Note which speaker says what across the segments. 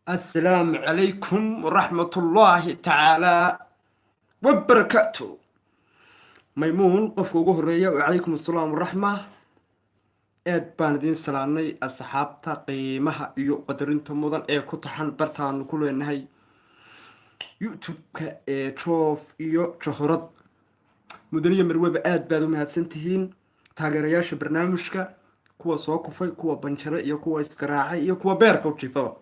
Speaker 1: السلام عليكم ورحمة الله تعالى وبركاته. ميمون قف وجهرية وعليكم السلام ورحمة. aad baan idiin salaanay asxaabta qiimaha iyo qadarinta mudan ee ku taxan bartaan ku leenahay youtube-ka ee joof iyo johorad mudaniya marweba aad baad u mahadsantihiin taageerayaasha barnaamijka, kuwa soo kufay, kuwa banjare iyo kuwa iskaraacay iyo kuwa beerka u jiifaba.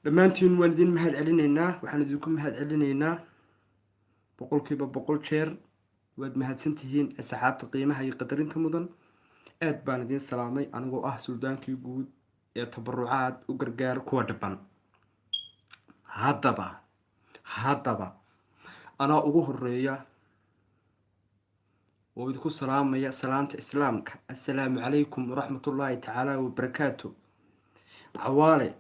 Speaker 1: dhammaantiin waan idin mahad celinaynaa, waxaan idinku mahad celinaynaa boqolkiiba boqol jeer. waad mahadsantihiin asxaabta qiimaha iyo qadarinta mudan. aad baan idiin salaamay anigoo ah suldaankii guud ee tabarucaad u gargaar kuwa dhiban. haddaba anaa ugu horeeya oo idinku salaamaya salaanta islaamka. assalaamu calaykum waraxmatullaahi tacaala wabarakaatu. cawaale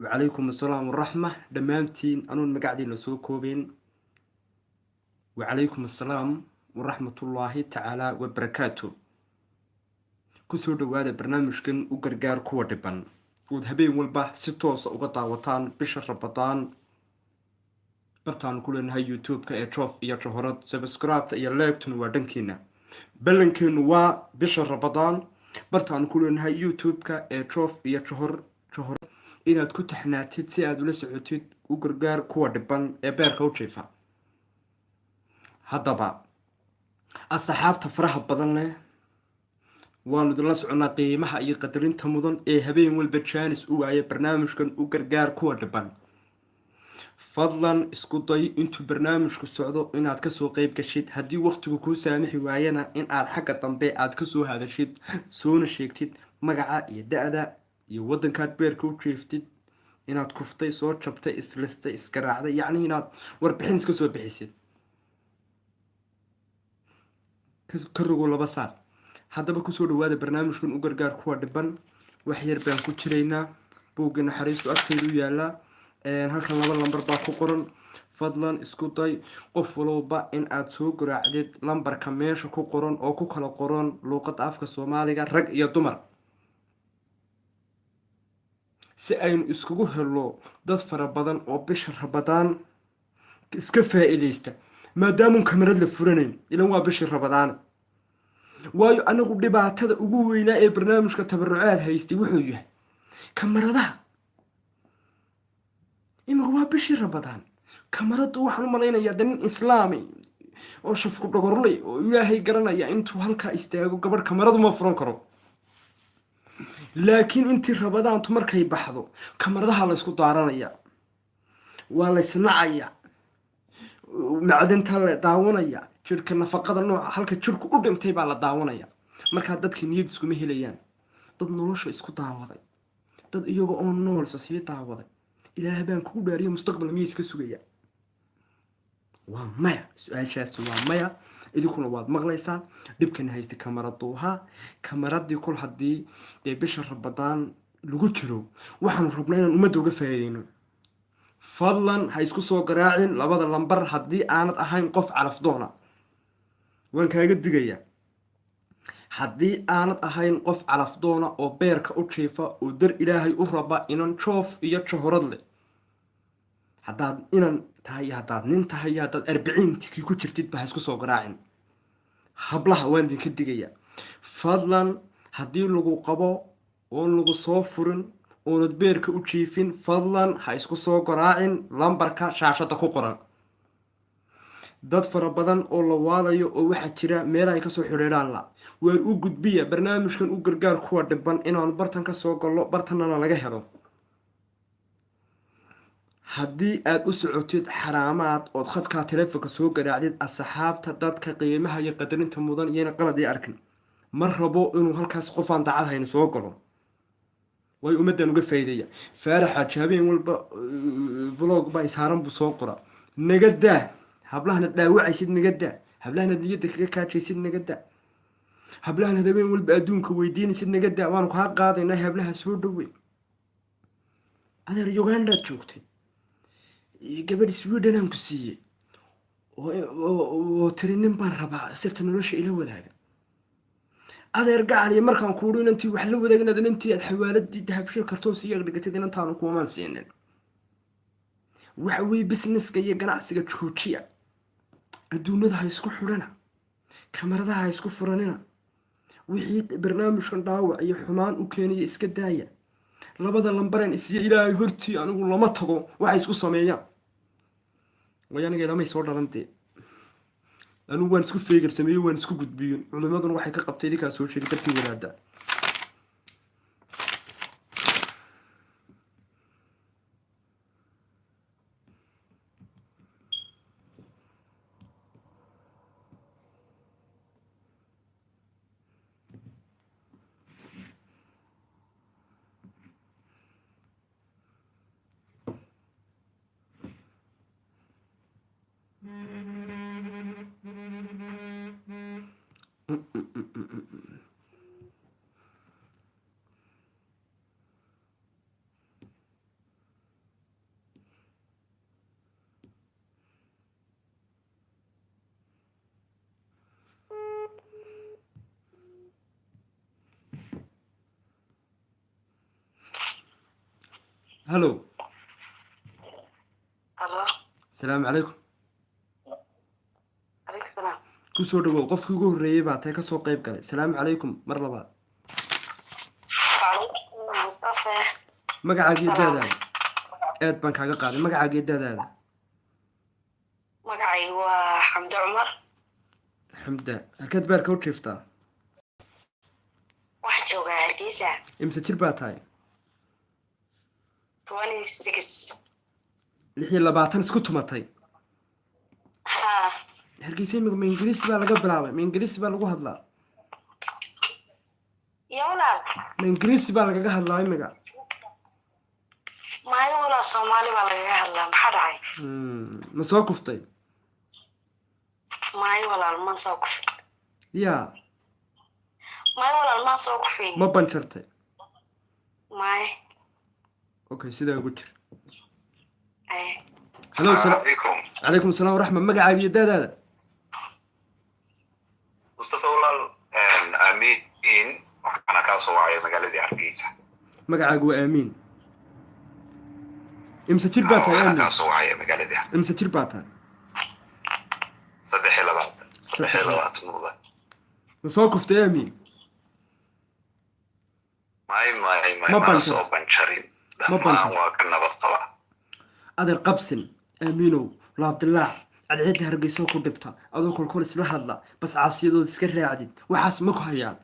Speaker 1: وعليكم السلام ورحمة. دمانتين أنون مقعدين لسو كوبين. وعليكم السلام ورحمة الله تعالى وبركاته. كسور دوادة برنامج كن وقرقار كوردبان وذهبين والباه ستوص وقطع وطان بشر ربطان برطان كلنا هاي يوتيوب كأتروف يا شهرات سبسكرايب يا لايكتون ودنكينا بلنكين بشر ربطان برطان كلنا هاي يوتيوب كأتروف يا شهر inaad ku taxnaatid si aad ula socotid u gargaar kuwa dhiban ee beerka u jiifa. haddaba asxaabta faraha badan leh waanu idinla soconaa qiimaha iyo qadarinta mudan ee habeen walba jaanis u waaya barnaamijkan u gargaar kuwa dhiban. fadlan isku day intuu barnaamijku socdo inaad kasoo qeyb gashid. haddii waqtigu kuu saamixi waayana in aad xagga dambe aad kasoo hadashid, soona sheegtid magaca iyo da-da iyo waddankaad beerka u jiiftid, inaad kuftay, soo jabtay, islistay, iskaraacday, yacni inaad warbixin iska soo bixisid. ka rogo laba saar. haddaba kusoo dhawaada barnaamijkan u gargaar kuwa dhiban. wax yar baan ku jiraynaa. buugga naxariistu agteedu yaalaa. halkan 2 lambar baa ku qoran. fadlan isku day qof walba in aad soo garaacdid lambarka meesha ku qoran oo ku kala qoran luuqadda afka Soomaaliga rag iyo dumar, si aynu iskugu helno dad fara badan oo bisha Ramadaan iska faa'iideysta. maadaama kamarad la furanayn ilan waa bisha Ramadaan. waayo anagu dhibaatada ugu weynaa ee barnaamijka tabarucaad haystay wuxuu yahay kamaradaha. ima waa bisha Ramadaan, kamaradu waxaan u malaynayaa nin islaami oo shafku dhogorlay oo ilaahay garanaya intuu halka istaago gabadh kamaradu ma furan karo. laakiin intii Ramadaantu markay baxdo kamaradaha la isku daaranaya, waa la isnacaya, macdanta la daawanaya, jirka nafaqada nooca halka jirku u dhintay baa la daawanaya. marka dadka niyad isku ma helayaan. dad nolosha isku daawaday, dad iyagoo oo nool sii daawaday, ilaahay baan kugu dhaariyo mustaqbal miis ka sugaya. waa maya, su'aashaas waa maya. idinkuna waad maqlaysaan dhibkan haysta kamaraduha. kamaradii kul haddii ee bisha Ramadaan lagu jiro waxaan rabnaa inaan ummadda uga faa'iideyno. fadlan ha isku soo garaacin labada lambar haddii aanad ahayn qof calaf doona. waan kaaga digayaa, haddii aanad ahayn qof calaf doona oo beerka u jiifa oo dar ilaahay u raba inan joof iyo johorad leh, haddaad inan tahay, haddaad nin tahay, haddaad 40 ku jirtid ba ha isku soo garaacin. hablaha waan idinka digayaa, fadlan haddii lagu qabo oon lagu soo furin oonad beerka u jiifin, fadlan ha isku soo garaacin lambarka shaashada ku qoran. dad fara badan oo la waalayo oo waxaa jira meel ay kasoo xidhiidhaan la waan u gudbiya barnaamijkan u gargaar kuwa dhiban inaanu bartan ka soo gallo, bartanana laga helo. haddii aad u socotid xaraamaad ood khadkaa telefoonka soo garaacdid, asxaabta dadka qiimaha iyo qadarinta mudan iyana qalad ii arkin. ma rabo inuu halkaas qofaan daacad hayno soo galo, way ummaddan uga faa'iideeya. faaraxa habeen walba blog baa isaaran buu soo qora. naga daa hablahana dhaawacaysid, naga daa hablahana niyadda kaga kaajaysid, naga daa hablahana habeen walba adduunka weydiinaysid, naga daa. waanu kaa qaadaynaa hablaha soo dhowey. adeer Uganda joogtay gabadh Sweden aan ku siiyey oo tiri nin baan rabaa sirta nolosha ila wadaaga. adeer gacaliya markaan kuuhi inantii wax la wadaaginaad inantii aad xawaaladii dahabshir kartoon sii dhigtay inantaanu kuumaan siinin waxa weeye businesska iyo ganacsiga joojiya adduunyada ha isku xidhana kamaradaha ha isku furanina wixii barnaamijkan dhaawac iyo xumaan u keenaya iska daaya labada lambareen isiyo ilaahay hortii anigu lama tago waxay isku sameeyaan way aniga ilamay soo dhalan dee anigu waan isku feegar sameeyey waan isku gudbiyen culimaduna waxay ka qabtay idinkaa soo sheegay dadkii wadaada هلو
Speaker 2: الله
Speaker 1: السلام عليكم
Speaker 2: عليك السلام
Speaker 1: kusoo dhawow qofkii ugu horreeyay baa tahay kasoo qayb galay salaamu calaykum mar labaad
Speaker 2: وعليكم مصطفى
Speaker 1: magacaagii
Speaker 2: السلام
Speaker 1: daadaada aad baan kaaga qaaday magacaagii daadaada
Speaker 2: مقعي وحمد عمر
Speaker 1: xamda halkeed beerka u jiiftaa
Speaker 2: واحد جوجا هرقيسة
Speaker 1: imse jir baa tahay
Speaker 2: 26
Speaker 1: 26 isku tumatay
Speaker 2: ها
Speaker 1: hargeysa imika ma ingiriisi baa laga bilaabay ma ingiriisi baa lagu hadlaa
Speaker 2: يا ولاد
Speaker 1: ma ingiriisi baa lagaga hadlaa imika
Speaker 2: ما هي ولا صومالي ولا هلا ما حد عاي
Speaker 1: ma soo kuftay
Speaker 2: ما هي ولا المان سوق
Speaker 1: yaa
Speaker 2: ما هي ولا المان سوق في
Speaker 1: ma banjartay
Speaker 2: ما هي
Speaker 1: okay sidaa ugu jir
Speaker 2: ايه
Speaker 1: halo
Speaker 3: السلام عليكم
Speaker 1: calaykum asalaam waraxma magacaagii daadaada
Speaker 3: مصطفى والله امين انا كاسو وعي مقالدي hargeysa
Speaker 1: magacaagu waa aamiin imse jir baa tahay
Speaker 3: انا
Speaker 1: aamiin
Speaker 3: كاسو وعي مقالدي
Speaker 1: imse jir baa tahay
Speaker 3: صدح لبات موضة
Speaker 1: ma soo kuftay aamiin ما
Speaker 3: ما
Speaker 1: بنشر.
Speaker 3: سو بنشرين
Speaker 1: ما بنشر.
Speaker 3: ما وكنا بالطبع
Speaker 1: adeer qabsin aamiinow laabdilaac cadceedda hargeysoo ku dhibta adoo kolkol isla hadla bas caasiyadood iska raacdid waxaas ma ku hayaan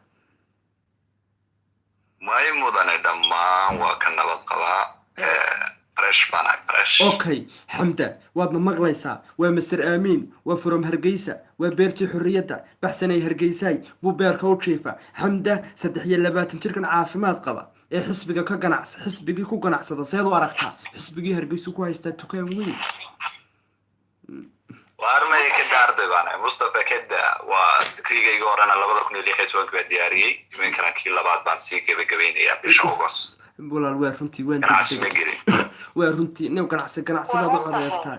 Speaker 3: ما مدن دمان وكنا بالطبع فريش بانا فريش
Speaker 1: okay xamda waadna maqlaysaa waa master aamiin waa from hargeysa waa beertii xorriyadda baxsanay hargeysaay buu beerka u jiifa xamda 23 jirkan caafimaad qaba ee xisbigii ku ganacsada seed u aragtaa xisbigii hargeysu ku haystaa dukaan weyn
Speaker 3: وارمي كده عرضي بانا مصطفى كده وتكريجي يقولنا لبدا كنا اللي حيث وانك بدياري من كان كي لبعض بانسي كيف قبين يا بيشوغس
Speaker 1: walaal waa runtii waan
Speaker 3: كان عاش مجري
Speaker 1: waa runtii nin ganacsigaad u adeegtaa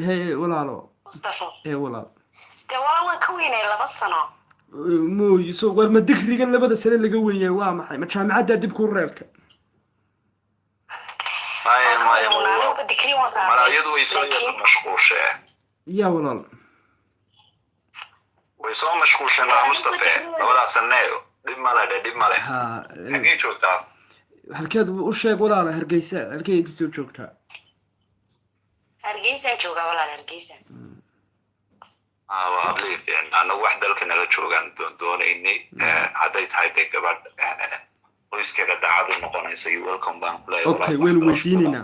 Speaker 1: hee walaalo
Speaker 2: مصطفى
Speaker 1: ee walaal
Speaker 2: ده والله وين كويني لبس سنة
Speaker 1: mooy soo war ma digrigan labada sane laga weeyay waa maxay ma jaamacadda dib ku reerka
Speaker 3: ما
Speaker 2: أنا بدي كريم
Speaker 3: ما
Speaker 2: وطاعتي
Speaker 3: يدو يسوي مشغول شيء
Speaker 1: yaa walaal
Speaker 3: ويسوي مشغول شيء مع مصطفى ولا سنايو دب ماله دب ماله
Speaker 1: haa
Speaker 3: حقيقي شو تعرف
Speaker 1: halkeed u sheeg walaala hargeysa halkeed kasoo joogtaa
Speaker 2: هرقيسة جوجا ولا هرقيسة
Speaker 3: وقبلي يعني أنا واحدة لكن أنا شو كان دون إني عديت هاي تك بعد qoys kale daacad u noqonaysa iyo welcome baan ku leeyahay
Speaker 1: okay waynu weydiinaynaa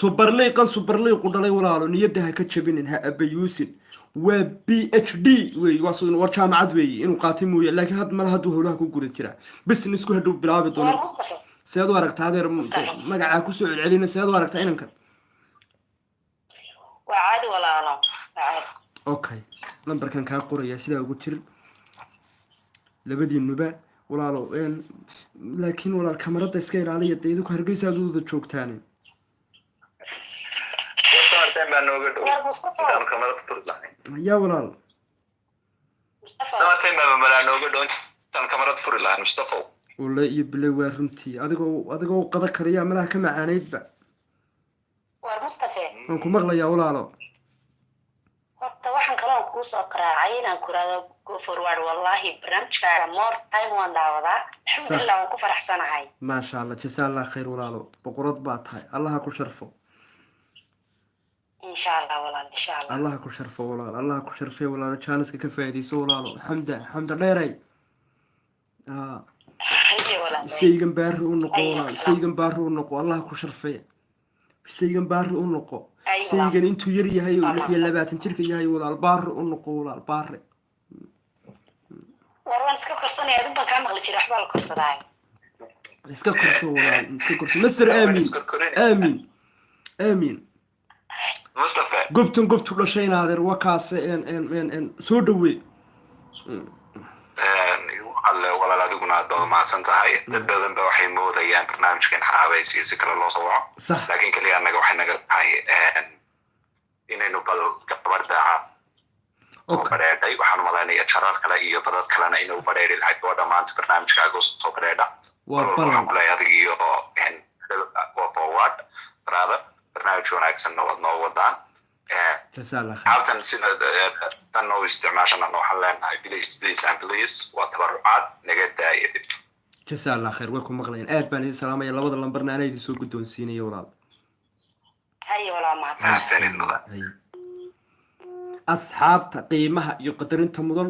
Speaker 1: subarliiqan subarliiqu dhalay walaalo niyadda ha ka jabinin ha abayuusin waa PhD wey waa soo war jaamacad wey inuu qaatay mooye laakiin had mar hadduu howlaha ku guda jiraa businessku haduu bilaabi doono
Speaker 2: مصطفى
Speaker 1: seed u aragtaa adeer magacaa kusoo celcelina seed u aragtaa inankan
Speaker 2: وعادي ولا أنا وعادي
Speaker 1: okay lambarkan kaa qoraya sidaa ugu jir labadiinuba walaalo laakiin walaal kamarada iska ilaaliya dee idinku hargeysa aad wada joogtaan
Speaker 3: وصارتين بأنه قدو إنتان كاميرا تفرد لحين
Speaker 1: yaa walaal
Speaker 2: مصطفى
Speaker 3: صارتين بأنه قدو tan kamarad furi lahayn Mustafa.
Speaker 1: walla iyo bilay waa runtii adigoo qada kariyaa malaha ka macaanaydba
Speaker 2: war mustafe
Speaker 1: waan ku maqlayaa walaalo
Speaker 2: horta waxaan kaloon kuu soo qaraacay inaan kuraado go forward wallahi barnaamijkaaga more time waan daawadaa alxamdulilah waan ku faraxsanahay
Speaker 1: maasha allah jasaa allah khayr walaalo boqorad baa tahay allaha ku sharfo
Speaker 2: insha allah walaal insha allah
Speaker 1: allaha ku sharfo walaal allaha ku sharfee walaalo jaaniska ka faa'iidayso walaalo xamda dheeray
Speaker 2: haye walaal
Speaker 1: saygan baari u noqo walaal saygan baari u noqo allaha ku sharfee saygan baari u noqo saygan intuu yar yahay oo 26 jirka yahay walaal baari u noqo walaal baari
Speaker 2: war waan iska korsanaya dib baan kaa maqli jiray waxbaa la korsadaa
Speaker 1: iska korso walaal iska korso master aamin aamin
Speaker 3: Mustafa
Speaker 1: gobtu dhashayna adeer wakaase en soo dhawee
Speaker 3: walaal adiguna aad baad mahadsan tahay dad badan ba waxay moodayaan barnaamijkan xaraabaysiga si kale loo soo waco laakiin kaliya annaga waxay naga tahay inaynu bal gabadha bareeday waxaan u malaynayaa jarar kale iyo badad kalena inuu bareeri lahayd oo dhammaanta barnaamijkaaga soo bareedha waxaan ku leeyahay adiga iyo forward brother barnaamij wanaagsanna waad noo wadaan halkan sida tan noo isticmaashana waxaan leenahay please waa tabarucaad naga daaya
Speaker 1: jasaa allah khayr way ku maqlayaan aad baan idin salaamaya labada lambarna anaa idin soo guddoonsiinaya walaal
Speaker 2: haye walaal mahadsanid
Speaker 1: asxaabta qiimaha iyo qadarinta mudan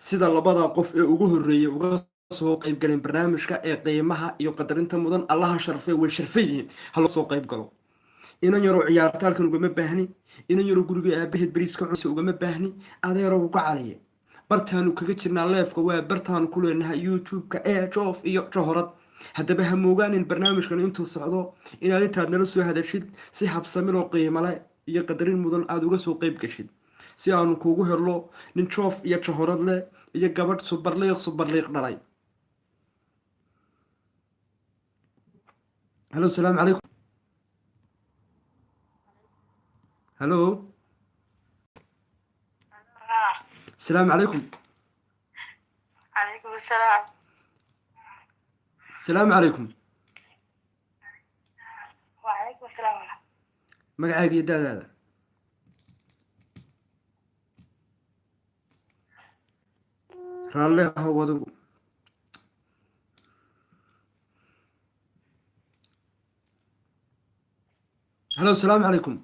Speaker 1: sida labada qof ee ugu horeeyay uga soo qayb galeen barnaamijka ee qiimaha iyo qadarinta mudan allaha sharfay way sharfayeen hal soo qayb galo inan yaroo ciyaartaalkan ugama baahni inan yaroo guriga aabaheed bariiska cunsi ugama baahni adeeroo uga caliye bartaanu kaga jirnaa leefka waa bartaanu ku leenahay youtube-ka ee joof iyo johorad haddaba ha moogaanin barnaamijkan intuu socdo inaad intaad nala soo hadashid si habsamiloo qiimale iyo qadarin mudan aada uga soo qayb gashid si aanu kuugu helo nin joof iyo johorad leh iyo gabadh subarliiq dhalay halo salaamu calaykum هلو السلام عليكم
Speaker 2: عليكم السلام
Speaker 1: السلام عليكم
Speaker 2: وعليكم السلام
Speaker 1: magacaaga iyo daadaada raalle ahow adigu halo asalaamu calaykum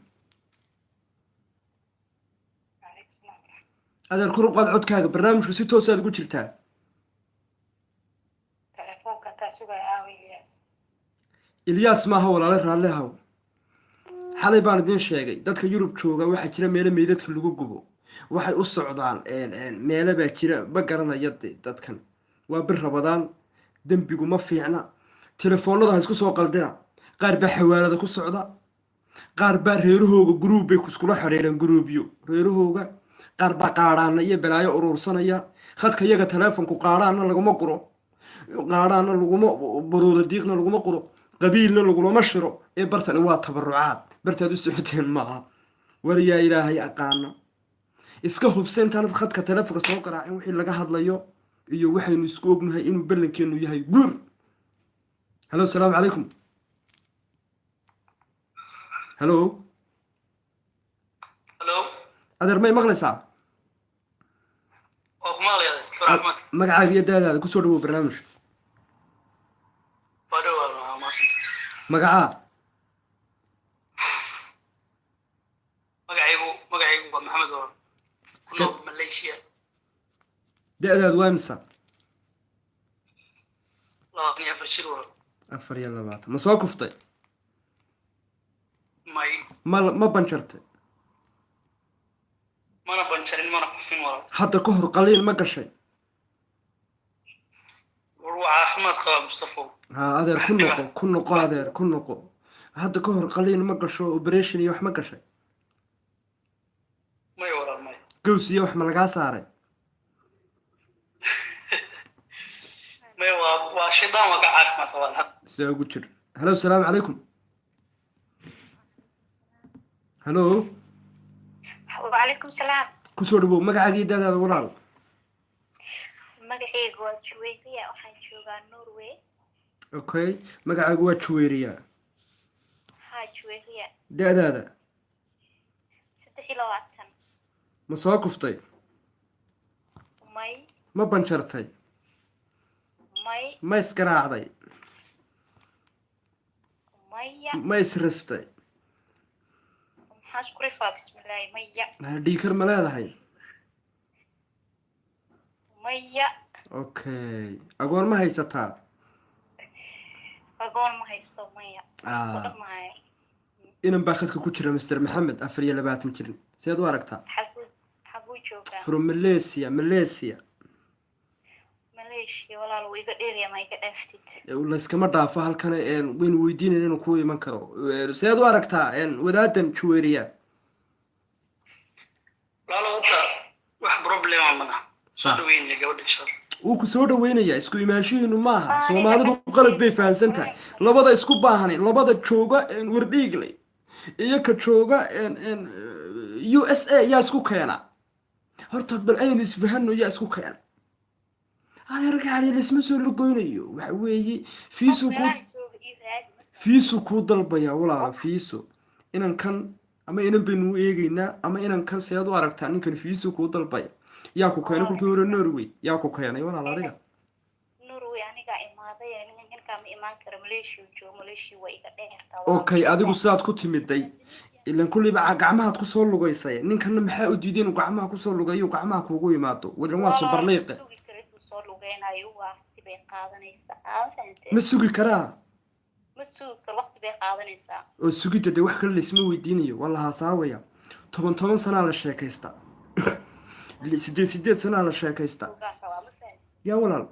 Speaker 1: adeer kor u qaad codkaaga barnaamijku si toosaad ugu jirtaa ilyaas maaha walaale raalle ahow xalay baan idiin sheegay dadka yurub jooga waxaa jira meelo meydadka lagu gubo waxay u socdaan meelo baa jira ma garanaya dadkan waa bir rabadaan dembigu ma fiicna telefoonada ha isku soo qaldina qaar baa xawaalada ku socda qaar baa reerahooga gruub bay iskula xidhiidheen gruubyo reerahooga qaar baa qaadhaana iyo balaayo urursanaya khadka iyaga teleefonku qaadhaana laguma quro qaadhaana laguma barooda diiqna laguma quro qabiilna lagulama shiro ee bartani waa tabarucaad bartaad u socoteen maaha wariyaa ilaahay aqaana iska hubsa intaanad khadka teleefonka soo qaraacin wixii laga hadlayo iyo waxaynu isku ognahay inuu ballankeenu yahay guur halo asalaamu calaykum halo adeer may maqlaysaa magacaaga iyo daadaada kusoo dhawow barnaamijka magacaa
Speaker 4: magacaygu waa maxamed oo ku nool malaysia
Speaker 1: da-daad waa imisa
Speaker 4: 24 jir wal
Speaker 1: 24 ma soo kuftay
Speaker 4: may
Speaker 1: ma banjartay
Speaker 4: mana banjarin mana kufin wal
Speaker 1: hadda ka hor qaliin ma gashay
Speaker 4: war waa caafimaad qaba Mustafa
Speaker 1: ها هذا كل قادر كل نقو هذا كهر قليل ما قشوا اوبريشن يوح ما قشة
Speaker 4: ما يورا ما
Speaker 1: قوس يوح ما لقى صاري
Speaker 4: ما يورا وشيطان وقع عاش مثلا
Speaker 1: سوي قتر هلو السلام عليكم هلو
Speaker 2: وعليكم السلام
Speaker 1: كسور بو ما قاعد يداد هذا ورال
Speaker 5: magacaygu waa Juwayriya waxaan joogaa Norway.
Speaker 1: Okay, magacaagu waa Juwayriya.
Speaker 5: Haa Juwayriya.
Speaker 1: Da'daada
Speaker 5: 23.
Speaker 1: ma soo kuftay?
Speaker 5: May.
Speaker 1: ma banjartay?
Speaker 5: May.
Speaker 1: ma iskaraacday?
Speaker 5: Maya.
Speaker 1: ma israftay?
Speaker 5: maxaa isku rifaa bismillaahi maya.
Speaker 1: dhiikar ma leedahay?
Speaker 5: maya.
Speaker 1: Okay, agoon ma haysataa?
Speaker 5: agoon ma haysto maya. soo dhamahay.
Speaker 1: inan baa khadka ku jira Mr. Maxamed 24 jir seed u aragtaa?
Speaker 5: xaguu joogaa?
Speaker 1: from Malaysia.
Speaker 5: Malaysia walaal way iga dheeriya ma iga dhaaftid.
Speaker 1: la iskama dhaafo halkan waynu weydiinayna inuu ku iman karo. seed u aragtaa wadaadan Juwayriya?
Speaker 4: laalota wax problema mana soo dhaweynaya gabadha insha Allah.
Speaker 1: uu ku soo dhaweynaya isku imaanshihiinu maaha. Soomaalidu qalad bay fahansan tahay. labada isku baahanay labada jooga wardhiigley iyo ka jooga USA yaa isku keena. horta bal aynu isfahano yaa isku keena. adeerkaani lisma soo lugoynayo waxa weeye fiisu ku dalbaya walaalo fiisu inan kan ama inan baynu eegaynaa ama inan kan seed u aragtaa ninkan fiisu ku dalbaya yaa ku keenay kulkii hore Norway yaa ku keenay walaal adiga?
Speaker 5: Norway aniga imaaday ninka ma imaan karo Malaysia joogo Malaysia way iga dheertaa.
Speaker 1: Okay, adigu sidaad ku timiday ilan kulliba gacmahaad ku soo lugaysay ninkan maxaa u diiday inuu gacmaha ku soo lugayo gacmaha kuugu yimaado wala waa super leeqe ma sugi karaa?
Speaker 5: ma sugi karo waqti bay qaadanaysaa.
Speaker 1: oo sugidda de wax kale laysma weydiinayo wallaha saawaya 10 sano la sheekaysta 8 sano la sheekaysta yaa walaal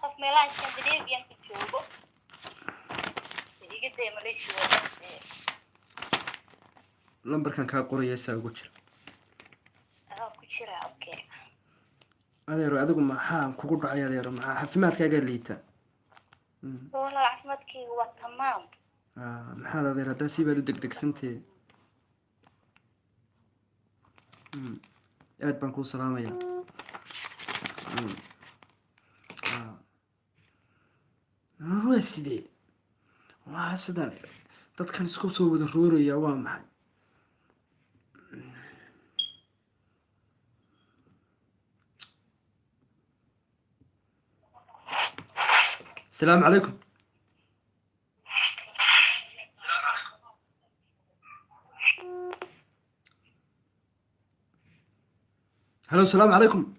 Speaker 5: qof meelaha Scandinavian ka joogo iga day Malaysia
Speaker 1: lambarkan ka qoraysa ugu jira
Speaker 5: ku jira. Okay
Speaker 1: adeero adigu maxaa kugu dhacay adeero maxaa caafimaadkaaga liita?
Speaker 5: walaal caafimaadkaygu waa tamaam.
Speaker 1: maxaa adeero hadda si baad u degdegsantay? aad baan ku salaamayaa. waa sidee waa sidan dadkan isku soo wada rooraya waa maxay? السلام عليكم. هلو السلام عليكم.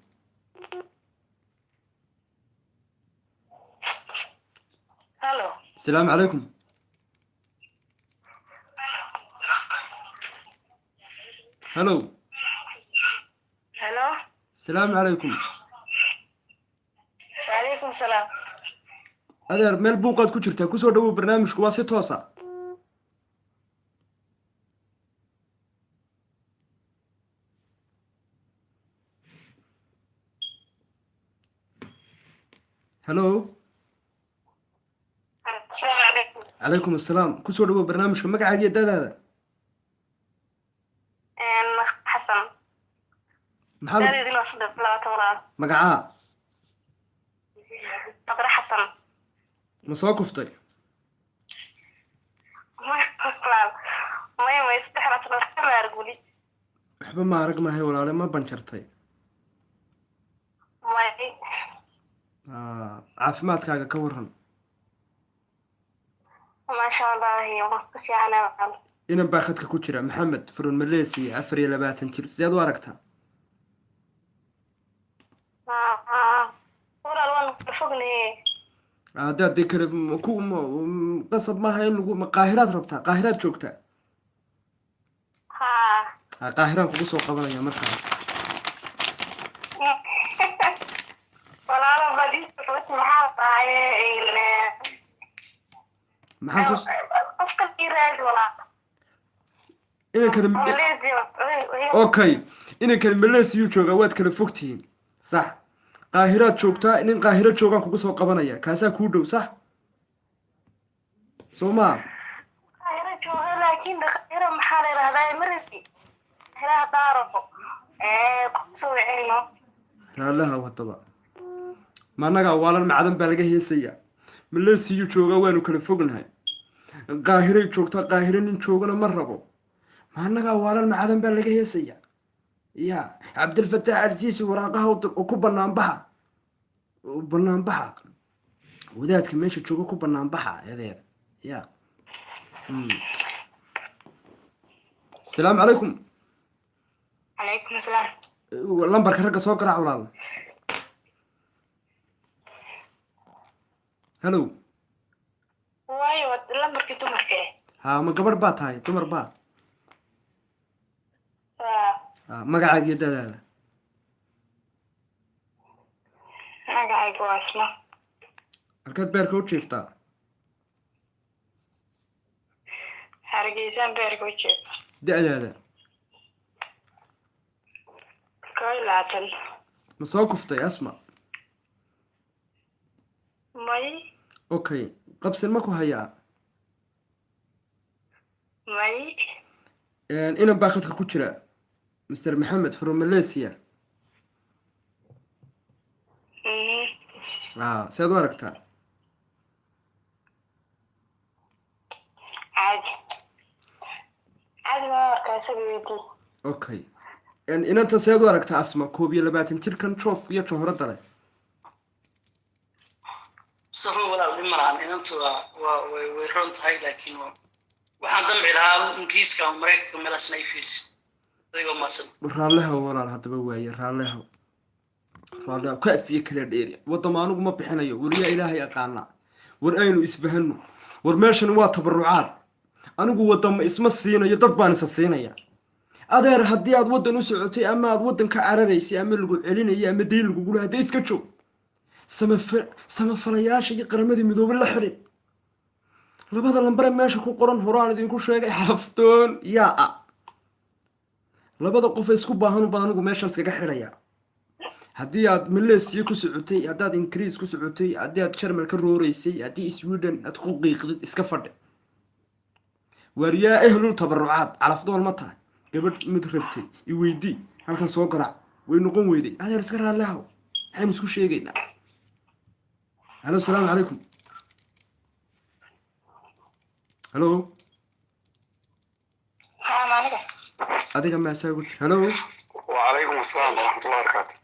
Speaker 5: هلو
Speaker 1: السلام عليكم. هلو
Speaker 5: هلو
Speaker 1: السلام عليكم.
Speaker 5: وعليكم السلام.
Speaker 1: adeer meel buuqaad ku jirtaa kusoo dhawow barnaamijku waa si toosa. halo calaykum assalaam kusoo dhawow barnaamijka magacaaga iyo dadaada.
Speaker 5: xasan
Speaker 1: magacaa
Speaker 5: qadar xasan
Speaker 1: ma soo kuftay? waxba ma arag mahay walaale ma banjartay? caafimaadkaaga ka waran?
Speaker 5: maasha allah
Speaker 1: inan baa khadka ku jira Maxamed from Malaysia 24 jir sidaad u aragtaa? هذا ذكر قصب ما هي قاهرات ربطها قاهرات جوكتا قاهران كوكو سو قبل يا مركز
Speaker 5: ولا انا بدي صوت محاطة
Speaker 1: محاكوس
Speaker 5: افكر كيراد ولا
Speaker 1: إنا كان اوكي إنا كان ملاسيو جوغا واد كلا فوقتين صح قاهرات joogtaa in qaahiro joogan kugu soo qabanaya kaasa ku dhow sax Soma
Speaker 5: qaahiro jooga laakiin qaahiro maxaa la yiraahdaa marti hela daarafo ku soo wicino
Speaker 1: halaha wadaba ma annagaa waalan macdan baa laga heesayaa maleesiyuu joogaa waanu kala fognahay qaahiray joogtaa qaahire nin joogana ma rabo ma annagaa waalan macdan baa laga heesayaa ya cabdilfataax arsiisi waraaqaha u dir oo ku banaanbaxa wadaadka meesha jooga ku banaanbaxa adeer ya asalaamu calaykum
Speaker 5: calaykum asalaam
Speaker 1: lambarka ragga soo garaac walaal hello
Speaker 5: waayo lambarkii dumarka
Speaker 1: haa ma gabadh baa tahay dumar baa magacaaga iyo dadaada
Speaker 5: magacayga waa isma
Speaker 1: halkaad beerka u jiiftaa
Speaker 5: hargeysaan beerka u jeeda
Speaker 1: da-daada
Speaker 5: 21
Speaker 1: ma soo kuftay asma
Speaker 5: may
Speaker 1: okay qabsin ma ku hayaa
Speaker 5: may
Speaker 1: inan baa khadka ku jira mr maxamed from malaysia sead u aragtaa
Speaker 5: caadi ma arkaa isaga weydii
Speaker 1: okay inanta sead u aragtaa asma 21 jirkan joof iyo johorada leh
Speaker 4: saxo walaal dhimaraan inantu way ron tahay laakiin waxaan damci lahaa ingiriiska ama maraykanka meelaasna ay fiiriso adigoo marsan
Speaker 1: raalleha walaal haddaba waaye raalleha ka afiye kala dheeri wadama anugu ma bixinayo weliyaa ilaahay aqaanaa war aynu isfahano war meeshan waa tabarucaad anigu wadama isma siinayo dad baan isa siinaya adeer haddii aad waddan u socotay ama aad waddan ka cararaysay ama lagu celinayo ama dayn lagugula haddee iska joog samafalayaasha iyo qaramadii midoobe la xidhin labada lambare meesha ku qoran horaan idinku sheegay xaftoon yaa labada qof isku baahan baan anigu meeshan iskaga xidhaya haddii aad malaysia ku socotay haddaad ingiriis ku socotay haddii aad jarmal ka rooreysay haddii sweden aad ku qiiqdid iska fadhi waar yaa ehlul tabarucaad calafdoon ma tahay gabadh mid rabtay i weydii halkan soo garaac way noqon weyday adeer iska raallehaw maxaynu isku sheegaynaa halo asalaamu calaykum halo adiga maasaa ugu jir halo
Speaker 3: وعليكم السلام ورحمة الله وبركاته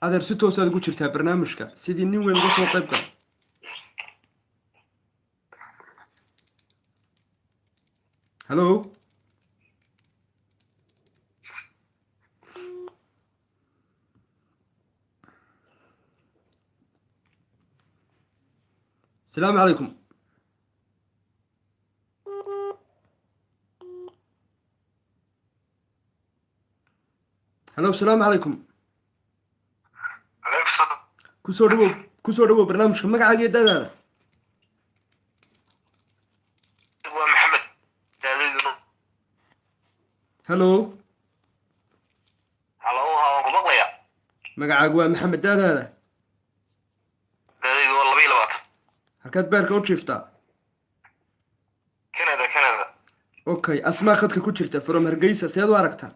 Speaker 1: adeer si toosaad ugu jirtaa barnaamijka sidii nin weyn uga soo qayb gala halo asalaamu calaykum halo asalaamu calaykum
Speaker 3: عليكم السلام
Speaker 1: kusoo dhawow barnaamijka magacaaga iyo dadaada
Speaker 3: محمد داديدو
Speaker 1: halo
Speaker 3: هلو هاو مقليا
Speaker 1: magacaaga waa maxamed daadaada
Speaker 3: داديدو والله بيلا وقت
Speaker 1: halkaad beerka u jiiftaa
Speaker 3: كندا
Speaker 1: okay asmaa khadka ku jirta from hargeysa seed u aragtaa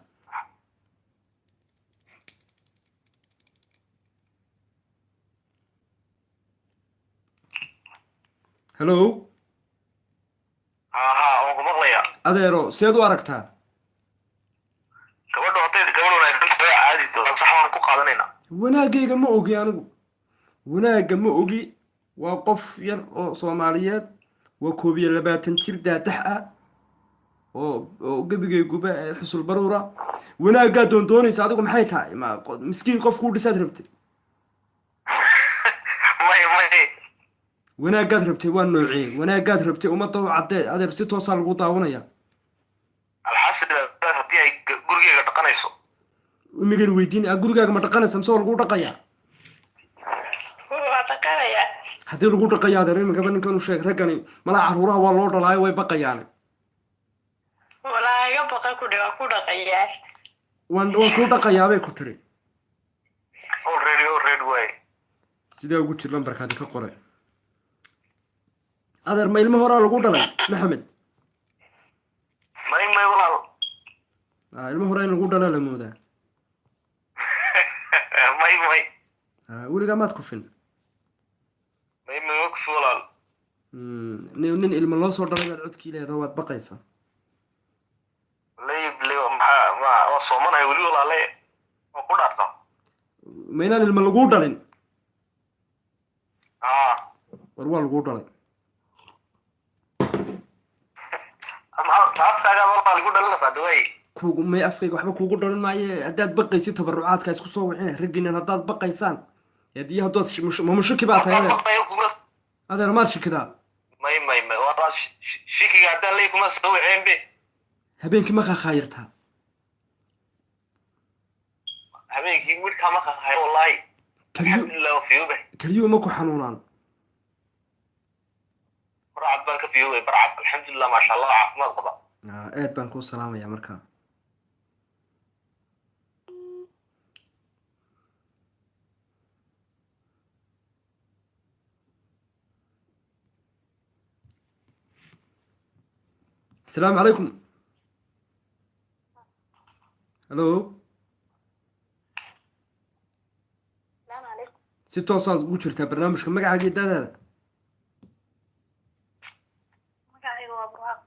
Speaker 1: halo
Speaker 3: ها هاو مقليا
Speaker 1: adeero seed u aragtaa
Speaker 3: gabadhu hadday gabadhu wanaagsan tahay caadi sax waan ku qaadanayna
Speaker 1: wanaagayga ma ogi anigu wanaagga ma ogi waa qof yar oo soomaaliyeed waa 21 jir daadax ah oo gebigayguba xusul baruura wanaaggaa doondoonaysa adigu maxay tahay miskiin qof kuu dhisaad rabtay
Speaker 3: may
Speaker 1: wanaaggaad rabtay waa noocee wanaaggaad rabtay ummadda u caddee adeer si toosaa lagu daawanaya
Speaker 3: alxasil haddii ay gurigeyga dhaqanayso
Speaker 1: imigan weydiin gurigaaga ma dhaqanaysa mise waa lagu dhaqayaa
Speaker 5: waa dhaqanaya
Speaker 1: haddii lagu dhaqayaa adeer imikaba ninkan u sheeg raggani malaa caruuraha waa loo dhalaayo way baqayaan
Speaker 5: walaa iga baqa ku dhiga ku dhaqayaa
Speaker 1: waan kuu dhaqayaabay ku tiri
Speaker 3: already way
Speaker 1: sidee ugu jir lambarkaadi ka qoray adeer ma ilmo horaa lagu dhalay maxamed
Speaker 3: may walaal
Speaker 1: ilmo horaa in lagu dhala la moodaa
Speaker 3: may
Speaker 1: weligaa maad kufin
Speaker 3: ma ku fuulaan
Speaker 1: nin ilmo loo soo dhalay baad codkii leedahay waad baqaysaa
Speaker 3: leeble ma waa soomanahay weli walaale oo ku dhaarta
Speaker 1: ma inaan ilmo laguu dhalin war waa laguu dhalay
Speaker 3: ama taafkaaga waa lagu dhalinaysaa daway
Speaker 1: kuugu may afkayga waxba kuugu dhalin maaye haddaad baqaysid tabarucaadka isku soo wixina raggiinan haddaad baqaysaan iyo haddaad ma mushaki baa tahay adeer maad shikidaa
Speaker 3: may waa shikiga haddaan ley kuma soo wiceen be
Speaker 1: habeenkii ma khaakhayirtaa
Speaker 3: habeenkii midkaa ma khaakhayr wallaahi alxamdulilah waa fiyoobe
Speaker 1: keliyo ma ku xanuunaan
Speaker 3: barcad baan ka fiyoobay barcad alxamdulilah maasha allah caafimaad qaba
Speaker 1: aad baan kuu salaamayaa markaa السلام عليكم الو
Speaker 5: السلام عليكم
Speaker 1: si toosaad ugu jirtaa barnaamijka magacaaga iyo dadaada
Speaker 5: magacayga waa burhaaq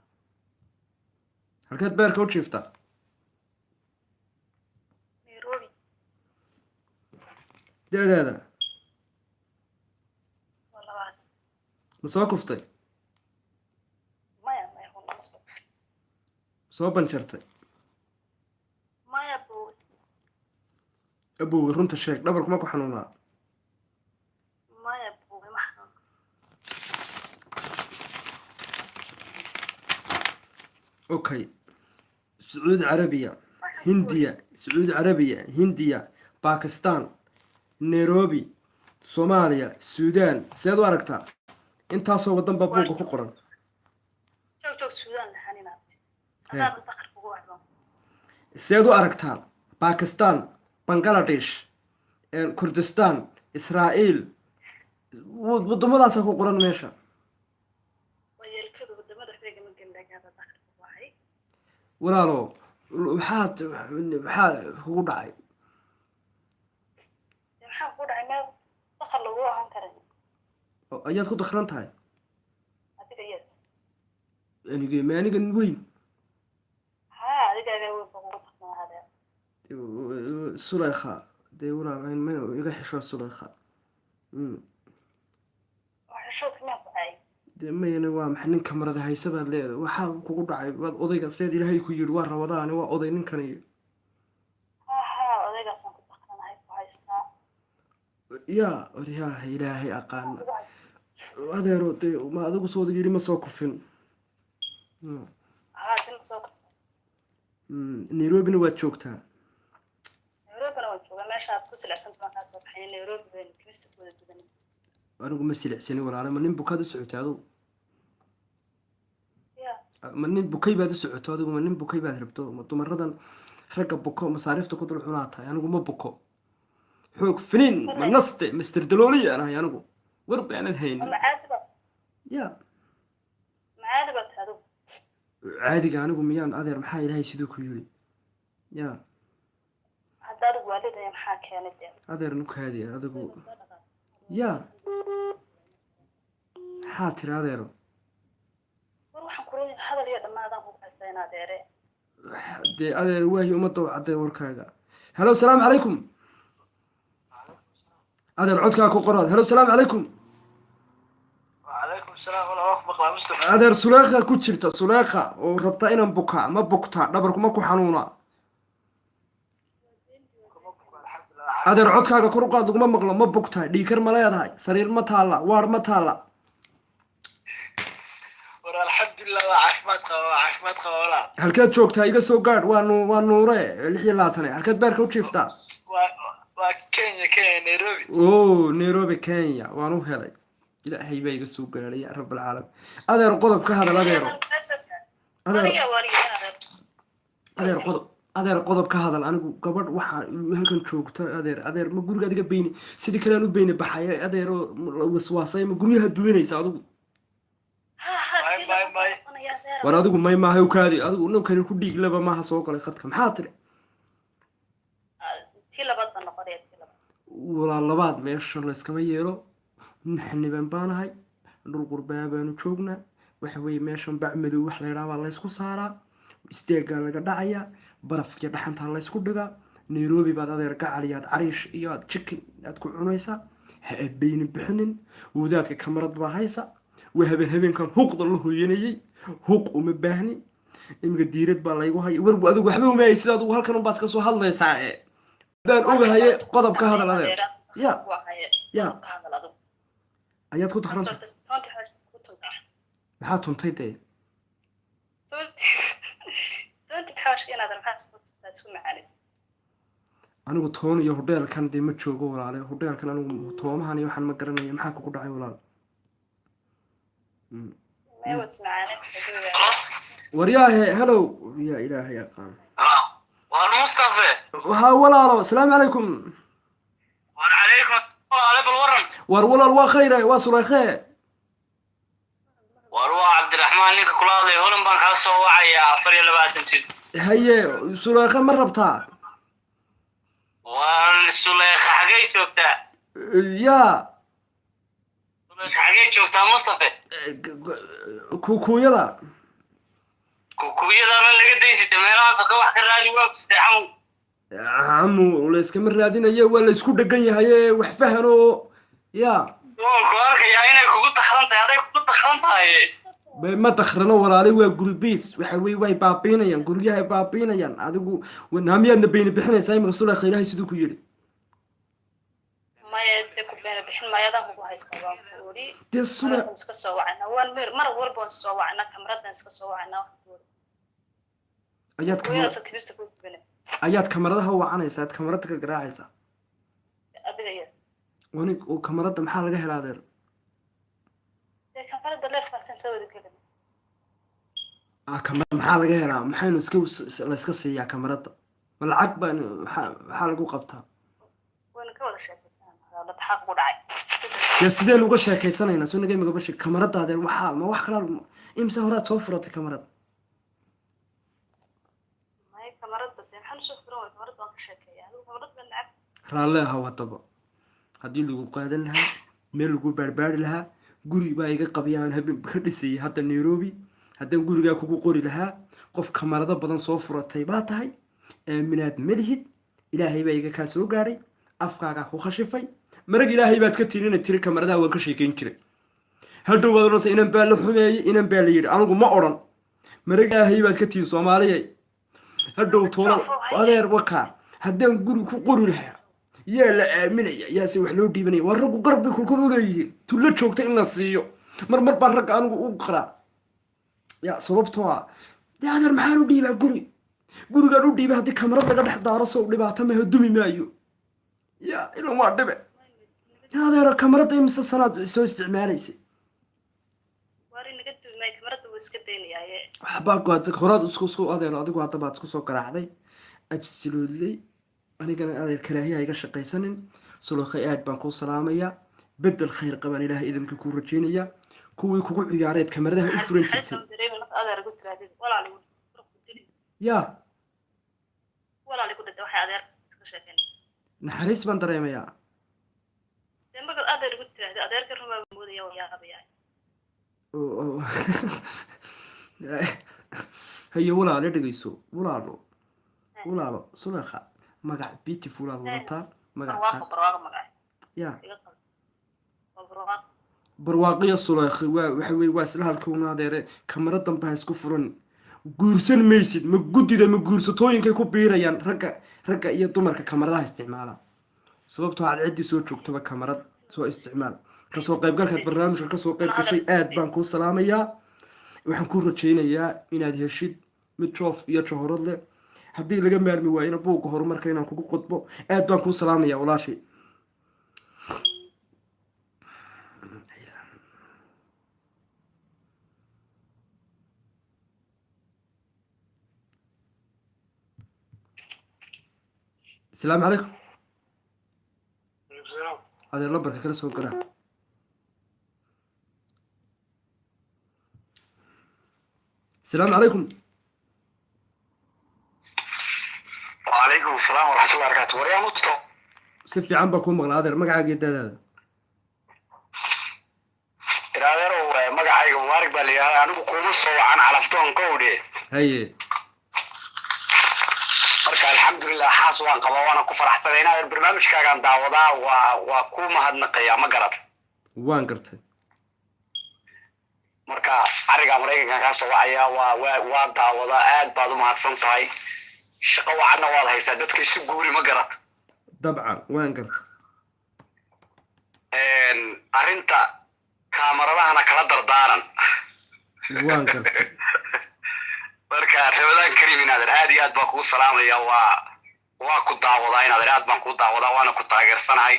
Speaker 1: halkeed beerka u jiiftaa
Speaker 5: nairobi
Speaker 1: dadaada
Speaker 5: waa labaad
Speaker 1: ma soo kuftay
Speaker 5: maya maya hunama soo
Speaker 1: soo banjartay
Speaker 5: maya bow
Speaker 1: abowga runta sheeg dhabarku ma ku xanuunaa
Speaker 5: maya bow ma xanuun
Speaker 1: okay sacuudi carabiya hindiya bakistan nairobi soomaaliya suudaan seed u aragtaa intaasoo waddan baa buugga ku qoran
Speaker 5: joog suudaan laxaninaabti haddaad dakar kugu waxban
Speaker 1: seed u aragtaa bakistan bangladesh kurdistan israa'iil waddamadaasaa ku qoran meesha
Speaker 5: wayeelkadu wadamada xeega ma gelagaada dakar kugu waxay
Speaker 1: walaalo maxaa kugu dhacay
Speaker 5: maxaa kugu dhacay meel dakar lagu ahaan karin
Speaker 1: ayaad ku dakran tahay
Speaker 5: adiga yes
Speaker 1: anigan weyn
Speaker 5: haa adigaaga weyn ba kugu daknaa hadee
Speaker 1: sulaykha dee walaal ma iga xisho sulaykha
Speaker 5: xishoodka maa ku caayay
Speaker 1: dee mayana waa maxay nin kamarada haysa baad leedahay waxaa kugu dhacay waad odayga seed ilaahay ku yidhi waa rabadaani waa oday ninkani
Speaker 5: haa odaygaasaan ku daknanahay ku haystaa
Speaker 1: yaa ilaahay aqaana adeero dee ma adigu soo yidhi ma soo kufin
Speaker 5: haa dima soo kufin
Speaker 1: nairobina waad joogtaa
Speaker 5: nairobina waan joogaa meeshaad ku silicsan baan kaa soo baxay nairobi baynu kimista wada gudan
Speaker 1: anigu ma silicsani walaale ma nin bukaad u socotay adigu
Speaker 5: ya
Speaker 1: ma nin bukay baad u socoto adigu ma nin bukay baad rabto ma dumaradan ragga buko masaariifta ku dul cunaa tahay anigu ma buko xoog finiin ma naste master dalooliya anahay anigu war baanad haynin
Speaker 5: macaadiba
Speaker 1: ya
Speaker 5: macaadiba tahay adigu
Speaker 1: caadiga anigu miyaan adeer maxaa ilaahay siduu ku yiri ya
Speaker 5: hadda adigu waalidaya maxaa keenay dee
Speaker 1: adeer nukaadi adigu ya maxaa tiri adeero
Speaker 5: war waxaan ku leeyahay hadal iyo dhammaadaan ku haystaa in adeere
Speaker 1: dee adeer waahi ummadda u cadday warkaaga halo salaamu calaykum adeer codkaa ku qoraad halo salaamu calaykum
Speaker 3: وعليكم السلام ولا وقت بقى مستر
Speaker 1: adeer suleekha ku jirta suleekha oo rabta inaan bukaa ma bugtaa dhabarku ma ku xanuunaa adeer codkaaga kor u qaad laguma maqlo ma bugtaa dhiikar ma leedahay sariir ma taalla waar ma taalla
Speaker 3: ورا الحمد لله وعافمات ولا
Speaker 1: halkeed joogtaa iga soo gaadh waa nuure 26 halkeed beerka u jiiftaa
Speaker 3: وكينيا نيروبي
Speaker 1: oo nairobi kenya waan u helay ilaahay baa iga soo gaadhay ya rabb alcaalamiin adeer qodob ka hadal adeero adeer qodob ka hadal anigu gabadh waxaa halkan joogta adeer ma guriga adiga beyni sidii kale aan u beyni baxay adeero waswaasay ma guryaha duwanaysa adigu war adigu may maaha u kaadi adigu ninkani ku dhiig laba maaha soo galay khadka maxaa tiri
Speaker 5: tii labaad baan noqonaya tii labaad
Speaker 1: walaa labaad meesha layskama yeelo naxniban baanahay dhul qurbaa baanu joognaa waxa weeye meeshan bac madow wax la yidhaha baa laysku saaraa isteegaa laga dhacayaa barafkiyo dhaxantaa laysku dhigaa nairobi baad adeer gacal iyo aad cariish iyo aad chicken aad ku cunaysaa ha abaynin bixinin wadaadka kamarad baa haysa waa habeenkan huuqda la hooyanayay huuq uma baahni iminka diirad baa laygu haya warbu adigu waxba uma haysid adigu halkan unbaad iska soo hadlaysaa baan ogahaye qodob ka hadal adeer ya ya ayaad ku takranta maxaa tuntay dee anigu toon iyo hodheelkan dee ma joogo walaale hodheelkan anigu toomahan iyo waxaan ma garanaya maxaa kugu dhacay walaal waryaahe hellow ya ilaahay aqaan
Speaker 6: war mustafe
Speaker 1: ha walaalo asalaamu calaykum
Speaker 6: war calaykum asalaam bal waran
Speaker 1: war walaal waa khayre waa sulaykhe
Speaker 6: war waa cabdiraxmaan ninka kula hadlay holan baan kaa soo wacayaa 24 jir
Speaker 1: haye sulaykhe ma rabtaa
Speaker 6: war sulaykhe xagee joogtaa
Speaker 1: ya
Speaker 6: xagee joogtaa mustafe
Speaker 1: kuukuyada
Speaker 6: kuukuyada ma laga daysatay meelahaas ka wax ka raadi waa kusitay
Speaker 1: camu layskama raadinayo waa laysku dhegan yahaye wax fahan oo ya
Speaker 6: ku arkayaa inay kugu takran tahay aday kugu takran tahay
Speaker 1: ma dakrano walaale waa gurbiis waxa weye way baabiinayaan guryahay baabiinayaan adigu naamiyaadna bayna bixinaysaa imika sulaykhe ilaahay siduu ku yidhi dee sula ayaad kamaradaha u wacanaysaa aad kamarada ka garaacaysaa wanig oo kamarada maxaa laga helaa adeer maxaa laga helaa maxaynu layska siiyaa kamarada ma lacag baan maxaa lagu qabtaa dee sideen uga sheekaysanaynaa soo naga migabashi kamarada adeer waxaa ma wax kalaa imse horaad soo furatay kamarada raalle ahaw haddaba haddii lagu qaadan lahaa meel lagu baarbaari lahaa guri baa iga qabyaan habeen ka dhisayay hadda nairobi haddaan gurigaa kugu qori lahaa qof kamarado badan soo furatay baa tahay aaminaad malihid ilaahay baa iga kaa soo gaadhay afkaagaa ku khashifay marag ilaahay baad ka tiri inay tiri kamaradaha waan ka sheekayn jiray hadhow baad odhanaysa inan baa la xumeeyey inan baa la yidhi anigu ma odhan marag ilaahay baad ka tiri soomaaliyay hadhow toona adeer wakaa haddaan guri ku qori lahaa yaa la aaminaya yaase wax loo dhiibanaya waa raggu garab bay kulkul u leeyihiin tullo joogta in la siiyo mar baan ragga anigu u qaraa ya sababtoo ah dee adeer maxaan u dhiibaa gurigaan u dhiibay haddii kamarad laga dhex daaro sow dhibaato maha dumi maayo ya ilan waa dhibe adeero kamarada imise sanaad soo isticmaalaysay horaad isku adeero adigu haddabaad isku soo garaacday absolutely anigana adeer karaahiya iga shaqaysanin sulaykhe aad baan kuu salaamayaa bedel khayr qabaan ilaahay idinka kuu rajeynayaa kuwii kugu ciyaareed kamaradaha u furan jirtay ya naxariis baan dareemayaa haye walaale dhegeyso walaalo sulaykha magac beautiful aad wadataa magac ya barwaaqiyo sulaykhe waxa weye waa isla halkuuna adeere kamaradan baa isku furan guursan maysid ma guddida ma guursatooyinkay ku biirayaan ragga iyo dumarka kamaradaha isticmaala sababtoo aad ciddii soo joogtaba kamarad soo isticmaal kasoo qaybgalkaad barnaamijka kasoo qayb gashay aad baan kuu salaamayaa waxaan kuu rajaynayaa inaad heshid mid joof iyo jahorad leh haddii laga maarmi waayena buugga horumarka inaan kugu qodbo aad baan kuu salaamayaa walaashay السلام عليكم هذا اللمبر كلا سو قرا السلام عليكم
Speaker 6: وعليكم السلام ورحمة الله وبركاته وريا مصطفى
Speaker 1: سفي عم بكون مغلا هذا مقعد يد هذا
Speaker 3: mubaarak baa layahay anigu kuma soo wacan calaftoon kowdhe
Speaker 1: haye
Speaker 3: marka alxamdulilah xaas waan qabaa waana ku faraxsanay inaad barnaamijkaagaan daawadaa waa ku mahadnaqayaa ma garat
Speaker 1: waan gartay
Speaker 3: marka ariga maraykanka ka soo wacaya waa daawadaa aad baad u mahadsan tahay shaqo wacanna waad haysaa dadka isu guuri ma garat
Speaker 1: dabcan waan gartay
Speaker 3: arrinta kaameradahana kala dardaaran
Speaker 1: waan gartay
Speaker 3: marka Ramadaan Kariim inaadan aad iyo aad baan kugu salaamaya waa ku daawadaa inaadan aad baan kugu daawadaa waana ku taageersanahay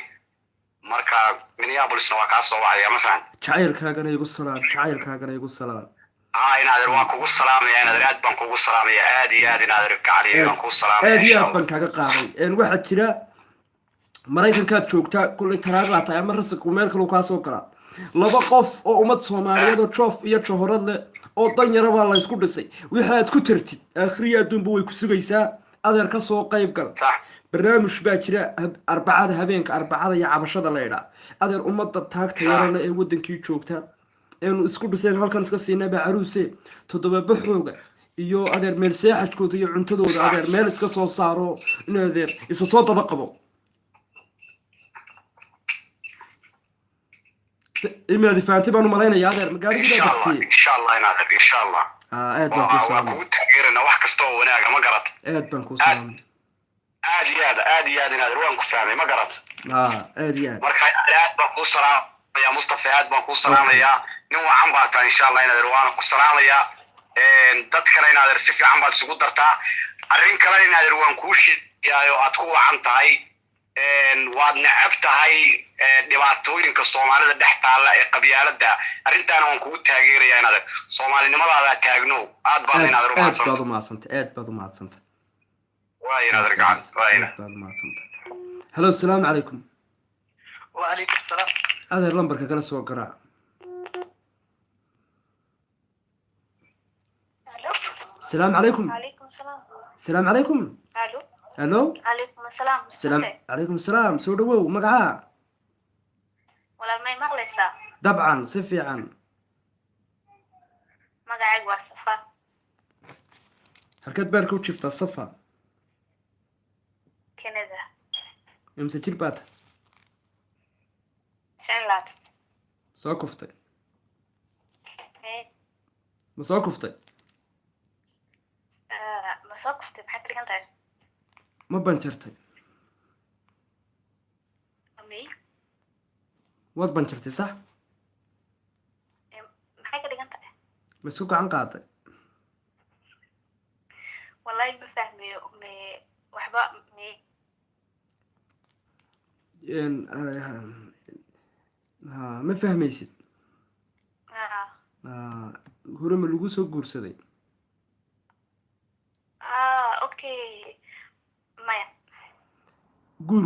Speaker 3: marka Minneapolisna waa kaa soo wacaya ma fahan
Speaker 1: jacaylkaagana igu salaam
Speaker 3: inaadan waa kugu salaamaya inaadan aad baan kugu salaamaya aad iyo aad inaadan gacaliyo baan kugu salaamaya
Speaker 1: aad iyo aad baan kaaga qaaday waxaa jira maraykankaad joogtaa kullay taraaqlaa tahay ama rasaqku meel kale kaa soo galaa laba qof oo ummad Soomaaliyeed oo joof iyo johorad leh oo danyara baa la isku dhisay wixii aad ku tartid akhriya adduunba way ku sugaysaa adeer ka soo qayb gal barnaamij baa jira arbacada habeenka arbacada iyo cabashada la idhaa adeer ummadda taagta yarana ee wadankii joogta eenu isku dhiseen halkan iska siinaba caruuse toddoba baxooga iyo adeer meel seexajkooda iyo cuntadooda adeer meel iska soo saaro in adeer isa soo daba qabo imaadi faanti baan u malaynayaa adeer magaariga dadkii
Speaker 3: insha Allah
Speaker 1: aad baan ku salaamay
Speaker 3: ku taageerana wax kasta oo wanaaga ma garat
Speaker 1: aad baan ku salaamay
Speaker 3: aad iyo aad inaadan waan ku salaamay ma garat
Speaker 1: aad iyo aad
Speaker 3: marka aad baan ku salaamaya Mustafa aad baan ku salaamaya nin wacan baa taa insha Allah inaadan waan ku salaamaya dad kale inaadan si fiican baad isugu dartaa arrin kale inaadan waan ku sheegayo aad ku wacan tahay waad necab tahay dhibaatooyinka Soomaalida dhex taala ee qabyaalada arrintaana waan kugu taageerayaa inaad Soomaalinimadaada taagno aad baad inaad
Speaker 1: u maadsantay
Speaker 3: waa inaad argaan
Speaker 1: hello assalaamu calaykum
Speaker 4: wa alaykum salaam
Speaker 1: adeer lambarka kala soo garaac السلام عليكم
Speaker 5: عليكم السلام
Speaker 1: السلام عليكم
Speaker 5: الو
Speaker 1: الو
Speaker 5: عليكم السلام
Speaker 1: السلام عليكم السلام سو دhowow magaca
Speaker 5: walaal may maqlaysaa
Speaker 1: dabcan si fiican
Speaker 5: magacaygu waa Safa
Speaker 1: halkaad beerka u jiftaa Safa
Speaker 5: Canada
Speaker 1: imse jir baad
Speaker 5: Finland
Speaker 1: soo kuftay ma soo kuftay
Speaker 5: ma soo kuftay maxay ka dhigan tahay
Speaker 1: ma banjartay waad banjartay sax
Speaker 5: maxay ka dhigan tahay
Speaker 1: ma isku gacan qaaday
Speaker 5: wallahi ma fahmayo waxba
Speaker 1: ma fahmaysid hore ma lagu soo guursaday
Speaker 5: okay maya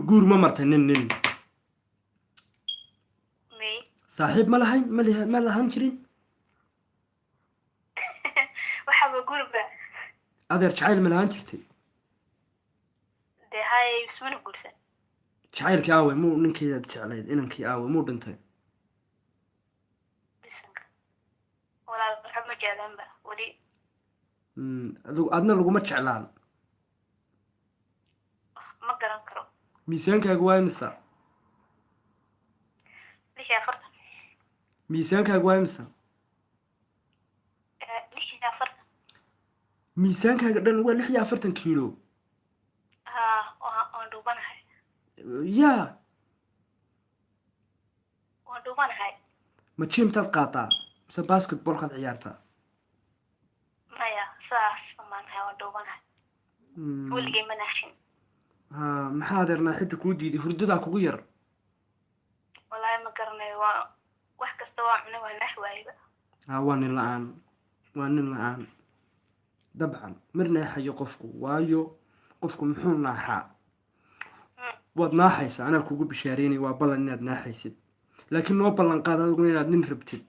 Speaker 1: guur ma martay nin saaxiib ma lahayn jirin
Speaker 5: waxaba gurba
Speaker 1: adeer jacayl ma lahaan jirtay
Speaker 5: dee hay ismana guursan
Speaker 1: jacaylkii aawe muu ninkeedaad jeclayd inankii aawe muu dhintay
Speaker 5: walaal waxa ma jeclaanba weli
Speaker 1: adna laguma jeclaan
Speaker 5: ma garan karo
Speaker 1: miisaankaaga waa imisa
Speaker 5: 46
Speaker 1: miisaankaaga waa imisa
Speaker 5: 46
Speaker 1: miisaankaaga dhan waa 46 kiilo
Speaker 5: waan dhuubanahay
Speaker 1: yaa
Speaker 5: waan dhuubanahay
Speaker 1: ma jimtaad qaataa mise basketballkaad ciyaartaa
Speaker 5: maya saas maanahay waan dhuubanahay weligay ma naaxin
Speaker 1: maxaa adeer naaxidda kuu diiday hurdadaa kugu yar
Speaker 5: wallaahi ma garanayo waa wax kasta waa cunay waa naax waayba
Speaker 1: waa nin la-aan dabcan mar naaxayo qofku waayo qofku muxuu naaxaa waad naaxaysaa anaa kugu bishaareynay waa ballan inaad naaxaysid laakiin noo ballan qaad adigu inaad nin rabtid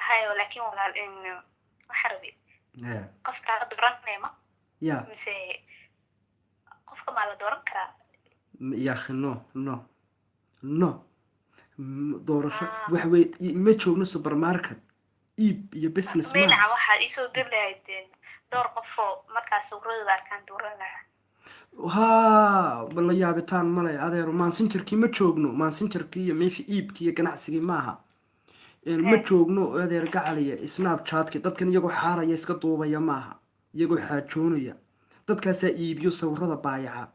Speaker 5: hayo laakiin walaal waxa rabi qofka la dooranaya ma
Speaker 1: ya
Speaker 5: mise qofka ma la dooran karaa
Speaker 1: ya akhi no doorasho wax wey ma joogno supermarket iib iyo business
Speaker 5: meena waxaad isoo dir lahaydeen dhowr qofoo markaas sawirradooda arkaan dooran lahaa
Speaker 1: ها والله يا بتان ملا هذا ماسنجر كي ما تشوقنو ماسنجر كي ماشي إيب كي جناحسي معها ما تشوقنو هذا يرجع علي سناب شات كي تذكر يجو حارة يسقطوا بيا معها يجو حاجونو يا تذكر سايب يوصل هذا بايعها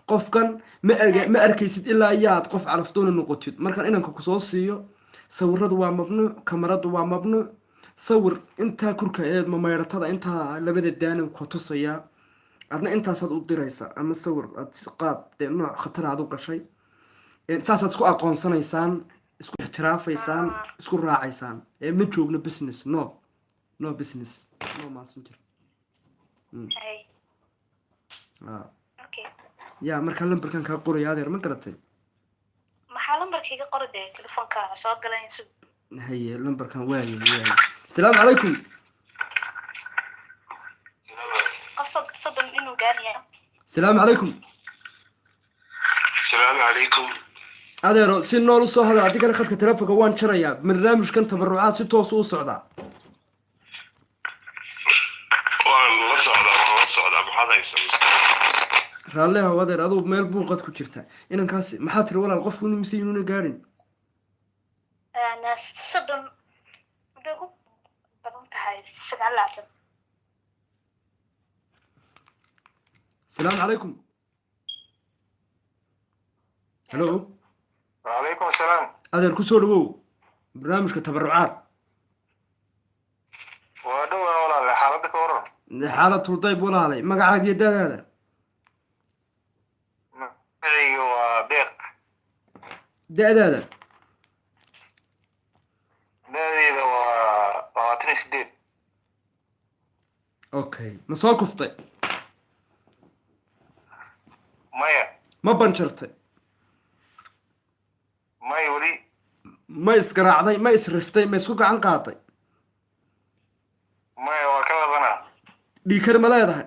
Speaker 1: قف كان ما أركيسد إلا إياد قف عرفتون النقطة مركان إنك كوسوسيو صور هذا مبنو كاميرا هذا مبنو صور أنت كرك إيد ما يرتضى أنت لبد الدان وقتصيا أنا أنت صاد أدريسا أما صور أتقاب نوع خطر عدو كشيء ساسا تكو أقون سنة إنسان اسكو احتراف إنسان اسكو راعي إنسان متجوبنا بزنس نو بزنس نو ماسنجر
Speaker 5: هاي اوكي
Speaker 1: يا مركان لمبركان كا قوري هذا ما قرتي
Speaker 5: maxaa lambarkayga qorday telefoonka soo galayeen sug
Speaker 1: هي لمبركان واي السلام عليكم
Speaker 5: qasab sadon inuu gaariyaa
Speaker 1: السلام عليكم
Speaker 3: السلام عليكم
Speaker 1: هذا سي نول سو هذا عندك انا خدك تلفك وان شريا برنامج كان تبرعات سي توس او سocda
Speaker 3: وان لا سocda maxaad haysaa
Speaker 1: raalle hawada adoo meel buuqad ku jirta inankaas maxaa tiri walaal qof uu nimsay inuu gaarin
Speaker 5: ana sadon dagu badan tahay 9
Speaker 1: السلام عليكم هلو
Speaker 3: وعليكم السلام
Speaker 1: هذا الكسور هو برنامج كتبرعات
Speaker 3: ودو ولا حالتك ورا
Speaker 1: حالة طيب ولا علي مقعد يداد هذا
Speaker 3: معي وديق
Speaker 1: داد هذا
Speaker 3: نادي واتني سديد
Speaker 1: اوكي مسوق كفتي
Speaker 3: مايا
Speaker 1: ما بنشرتي
Speaker 3: ماي ولي
Speaker 1: ما يسقرعدي ما يسرفتي ما يسوق عن قاطي
Speaker 3: مايا وكذا بنا
Speaker 1: دي كرمه leedahay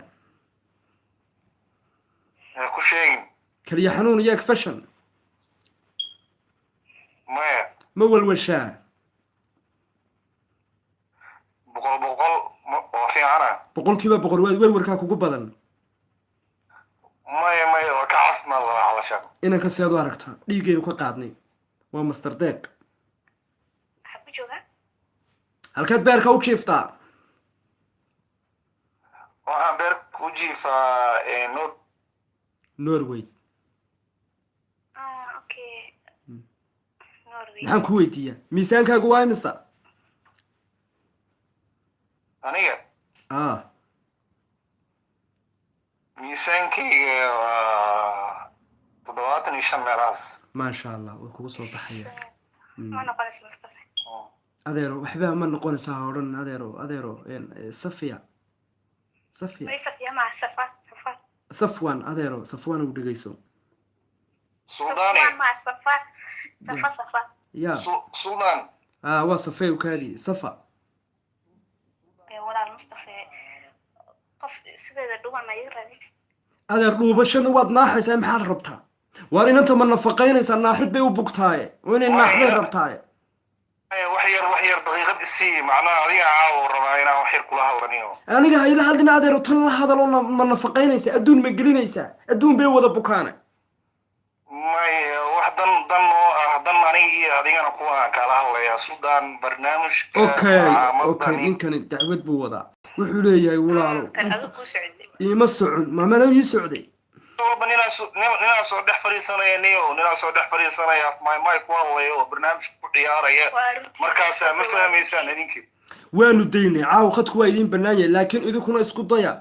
Speaker 3: ku sheegin
Speaker 1: kaliya xanuun iyaga fashion
Speaker 3: maya
Speaker 1: ma walwashaa
Speaker 3: boqol oo fiicana
Speaker 1: boqolkiiba boqol welwarkaa kugu badan
Speaker 3: maya waa ka caafimaad waa halasha
Speaker 1: inanka seed u aragtaa dhiiggeenu ka qaadnay waa master deeq
Speaker 5: maxaa ku jooga
Speaker 1: halkaad beerka u jiiftaa
Speaker 3: waxaan beerka u jiifaa
Speaker 1: norway
Speaker 5: okay Norway
Speaker 1: maxaan ku weydiiyaa miisaankaagu waa imisa
Speaker 3: aniga miisaankayga waa 75 meelahaas
Speaker 1: maasha allah way kugu soo baxaya
Speaker 5: ma noqonaysa Mustafa
Speaker 1: adeero waxba ma noqonaysaa odhan adeero safiya
Speaker 5: Safiya ma
Speaker 1: safwan adeero safwan ugu dhigayso
Speaker 3: suudani
Speaker 5: ma safa
Speaker 1: ya
Speaker 3: suudan
Speaker 1: waa safay kaadi safa
Speaker 5: walaal Mustafa qof sideeda dhuwan ma yiraahdo
Speaker 1: adeer dhuubashada waad naaxaysaa maxaad rabtaa waar inanta ma nafaqaynaysaa naaxid bay u bugtaaye oo inay naaxday rabtaaye
Speaker 3: wax yar daqiiqad isii macnaha adiga caawo rabaa inaan wax yar kula hawraniyo
Speaker 1: aniga hayla hadlina adeero tan la hadalo ma nafaqaynaysaa adduun ma gelinaysaa adduun bay wada bukaane
Speaker 3: wax dan oo ah dan aniga iyo adigana ku aan kala hadlayaa suudaan barnaamij
Speaker 1: okay ninkani dacwad buu wadaa wuxuu leeyahay walaalo ima socon maamana ii socday ninaa soo dhex fariisanaya my ku hadlayo barnaamij ku ciyaaraya markaasaa ma fahmaysaan idinki waanu daynay caaw khadku waa idiin bannaan yahay laakiin idinkuna isku daya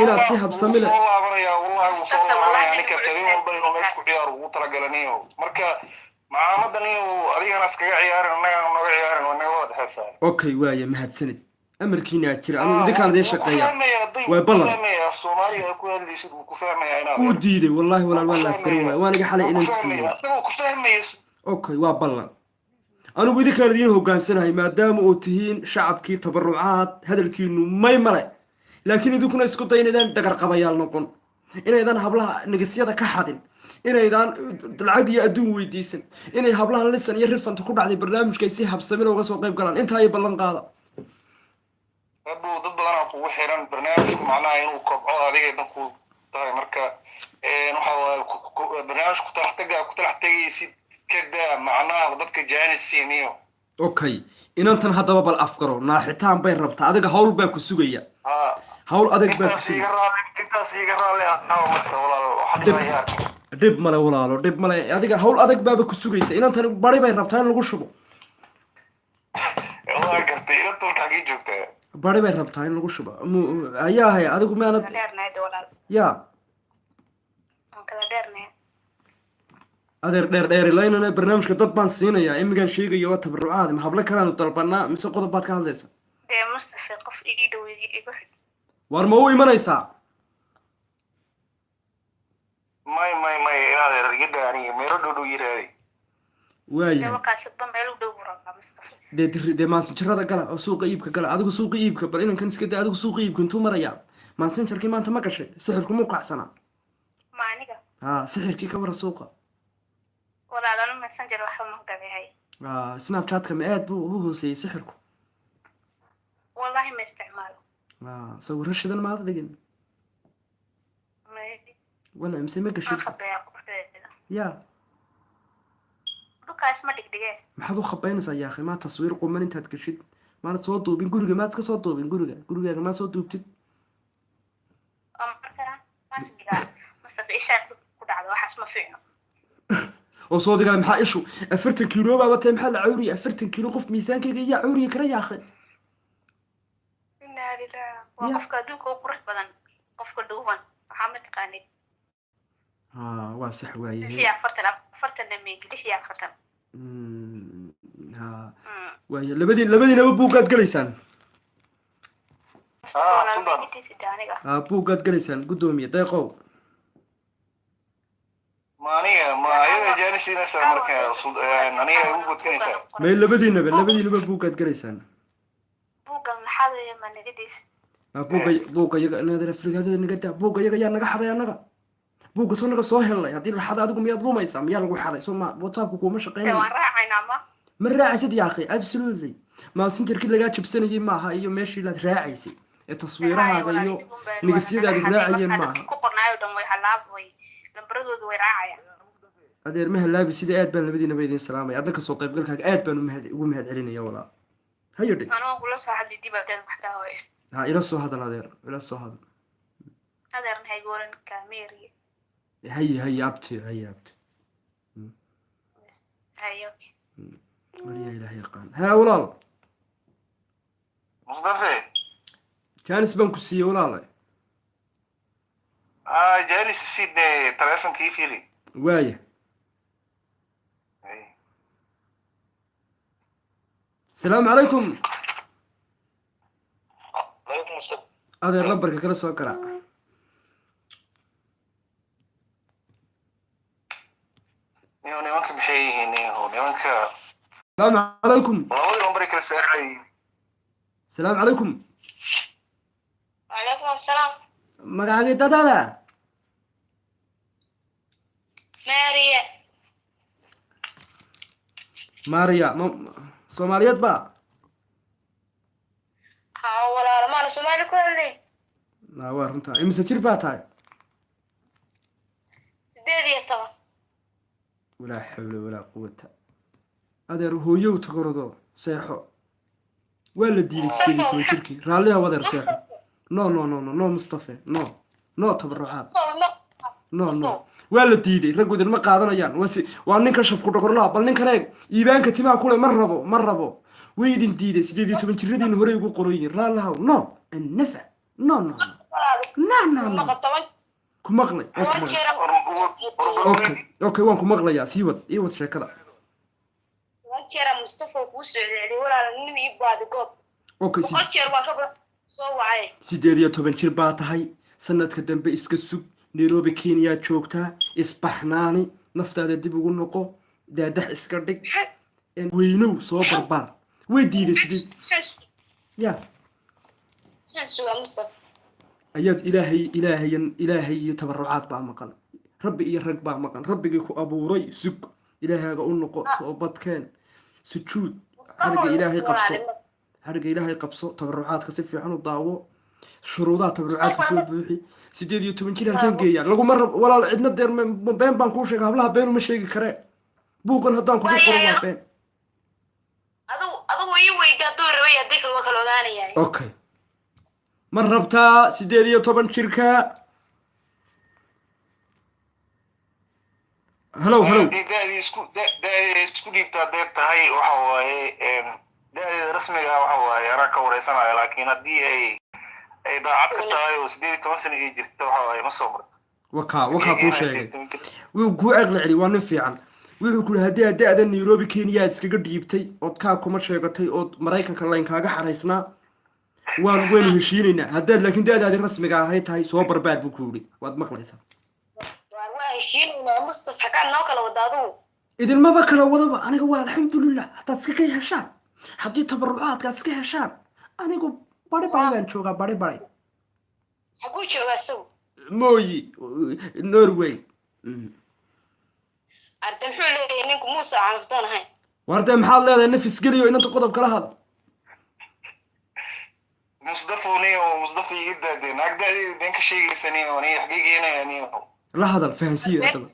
Speaker 1: inaad si habsami leh
Speaker 3: soo laabanaya wallahi wuu soo laabanaya ninka sabin walba inuu meesha ku ciyaaro ugu talagalaniyo marka macaamadan iyo adigana iskaga ciyaarin annagana nooga ciyaarin waa naga wada dhexeysaa
Speaker 1: okay waaya mahadsanid amarkiina jira anu idinkaan idiin shaqeeya waa ballan
Speaker 3: soomaaliya ku hadlaysid wuu ku fahmayaa inaad
Speaker 1: wuu diiday wallaahi walaal waa la afkarin waaya waan iga xalay inaan siiyo
Speaker 3: ku fahmayso
Speaker 1: okay waa ballan anigu idinkaan idiin hogaansanahay maadaama oo tihiin shacabkii tabarucaad hadalkiinu may male laakiin idinkuna isku day inaydan dhagar qabayaal noqon inaydan hablaha nigisyada ka xadin inaydan lacag iyo adduun weydiisan inay hablahan lisan iyo rifanta ku dhacday barnaamijka ay si habsamin uga soo qayb galaan intaa ay ballan qaada
Speaker 7: haduu dad badanaa kugu xiran barnaamijku macnaha inuu kobco adiga dan ku tahay marka waxa waaye barnaamijku ku talax tegaysid kada macnaha dadka jaanisiiniyo
Speaker 1: okay inantan haddaba bal afgaro naaxitaan bay rabtaa adiga hawl baa ku sugaya hawl adag baa ku sugaya
Speaker 7: intaas iga raalli ah marka walaal waxaa
Speaker 1: dhib male walaalo dhib male adiga hawl adag baaba ku sugaysa inantan bari bay rabtaa in lagu shubo
Speaker 7: waa gartay inantan xagee joogtaa
Speaker 1: bari bay rabtaa in lagu shubo ayaa hay adigu maanad ya adeer dheerilaynana barnaamijka dad baan siinayaa imigaan sheegaya waa tabarucaad ma hablo kalaanu dalbanaa mise qodob baad ka hadlaysa war ma u imanaysaa
Speaker 7: may adeer iga aniga meelo dhow yiraaday
Speaker 1: waaya dee maansinjarada gala oo suuqa iibka gala adigu suuqa iibka bal inankan iska da adigu suuqa iibka intuu marayaa maansinjarkii maanta ma gashay sixirku muu kacsanaa sixirkii ka wara suuqa snapchatka ma aad buu u hooseeyey sixirku sawiro shidan maad dhigin wala mise ma gashid ya maxaad u khabaynaysaa yaa akhi maa taswiir quman intaad gashid maanad soo duubin guriga maad ka soo duubin gurigaaga maad soo duubtid oo soo digaa maxaa ishu 40 kiilo baaba tahay maxaa la cawriya 40 kiilo qof miisaankayga iyo cawriya kala yaa akhi
Speaker 5: qofka adduunka u qurux badan qofka dhuuban waxaa ma taqaanid
Speaker 1: waa sax waaye waaye labadiinaba buuggaad galaysaan buuggaad galaysaan guddoomiye deeqow may labadiinaba buuggaad galaysaan buugga yaga afrigaadada naga daa buugga yaga yaa naga xaday annaga buugga soo naga soo helnay haddii la xaday adigu miyaad lumaysaa miyaa lagu xaday soo ma whatsappku kuuma shaqeynaya ma raacaysid yaa akhi absolutely maasinjarkii lagaa jabsanayay maaha iyo meeshii laad raacaysay ee taswiirahaaga iyo nigisyadaadu raacayeen maaha adeer ma halaabi sida aad baan labadiinaba idin salaamaya adna kasoo qaybgalkaaga aad baan ugu mahad celinaya walaa hayo dhe ila soo hadal adeer ila soo hadal هيا أبتي وليا إلهي قان ها ولال
Speaker 7: مصطفى
Speaker 1: جالس بنكسية ولا
Speaker 7: جالس سيدني تلفون كيف يلي
Speaker 1: وايه السلام عليكم
Speaker 6: عليكم السلام
Speaker 1: هذا لمبرك كلا سو كرا السلام عليكم السلام عليكم
Speaker 5: وعليكم السلام
Speaker 1: مقاعد دادا ماريا سوماليات با
Speaker 2: ولا رمان سومالي كله
Speaker 1: لا وارنتا امس تربا تاي
Speaker 2: سديدي استوى
Speaker 1: ولا حول ولا قوة هذا هو يو تقرضو سيحو ولا دين سكيدي تويتركي راليها ودر سيحو نو مصطفى نو تبرعات نو ولا ديدي رجود ما قادنا يان waa ninka shafku dhaqorlaa bal ninkan eeg iibaanka timaa kule ma rabo weydin diiday 18 jiradiin hore ugu qorooyin raalaha no nafa no ku maqlay okay waan ku maqlayaa sii wad sheekada
Speaker 2: wajera mustafa ku socday walaal nin ii baad goob
Speaker 1: okay
Speaker 2: wajera waa ka soo wacay
Speaker 1: 18 jir baa tahay sanadka dambe iska sug Nairobi Kenya joogtaa isbaxnaani naftaada dib ugu noqo daadax iska dhig weynow soo barbaar way diiday sidii ya ayaad ilaahay iyo tabarucaad baa maqan rabbi iyo rag baa maqan rabbigii ku abuuray sug ilaahaaga u noqo toobadkeen sujuud xariga ilaahay qabso tabarucaadka si fiican u daawo shuruudaha tabarucaadka soo buuxi 18 jir halkeen geeyaan laguma rab walaal cidna deer been baan kuu sheegay hablaha been uma sheegi karee buugan haddaan kugu qoro waa been
Speaker 2: adigu ii weydaa duu rabay haddii kale waa kala ogaanayaa
Speaker 1: okay ma rabtaa 18 jirka hello
Speaker 7: دادي اسكو ديبتا ديبتاي waxa waaye daadida rasmiga waxa waaye ara ka wareysanayo laakiin hadii ay daacad ka tahay oo 18 sano ay jirto waxa waaye ma soo marto
Speaker 1: waka ku sheegay wuu ku aqli celi waa nin fiican wuxuu ku hadii aad Nairobi Kenya iskaga dhiibtay oo ka kuma sheegatay oo Mareykanka line kaaga xareysnaa waan weyn heshiinayna hadda laakiin daadada rasmiga ahay tahay soo barbaad buu ku yiri waad maqlaysaa
Speaker 2: waa heshiinayna Mustafa ka noo kala wadaadu
Speaker 1: idin ma ba kala wadaba aniga waa alxamdulillah hada iska ka heshaan hadii tabarucaadka iska heshaan anigu bari baan joogaa bari
Speaker 2: xaguu joogaa soo
Speaker 1: mooyi Norway
Speaker 2: arda muxuu leeyahay ninku Muuse aan afdanahay
Speaker 1: warda maxaad leedahay nafis geliyo inta qodob kala hada
Speaker 7: مصطفى يقدر نقدر بينك شيء سنين وني حقيقي يعني
Speaker 1: la hadal fahansiyo hadaba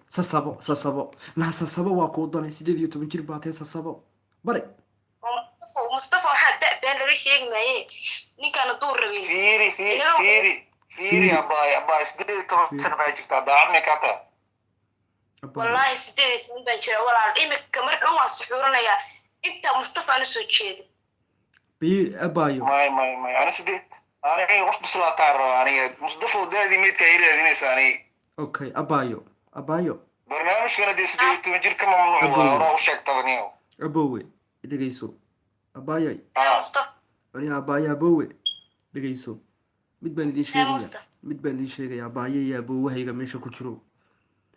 Speaker 1: sasabo waa ku doonay 18 jir baatay sasabo bari
Speaker 2: Mustafa waxa been laga sheegmaye ninkan duu rabin
Speaker 7: فيري أبا سديد كم سنة باجيكتا دعمني كاتا
Speaker 2: والله سديد من بنشر ولا إيمك كمرك أول سحورنا يا أنت مصطفى أنا سوتشيد
Speaker 1: بير أبايو
Speaker 7: ما أنا سديد أنا إيه وقت بصلاة تارة أنا مصطفى ودادي ميت كايري هذين ساني
Speaker 1: أوكي أبايو
Speaker 7: برنامج كنا دي سديد تمجر كم ممنوع ورا وشك تغنيو
Speaker 1: أبوي دقيسو أبايو
Speaker 2: مصطفى
Speaker 1: أنا أبايو أبوي دقيسو mid baan idin sheegayaa baayo iyo abowahayga meesha ku jiro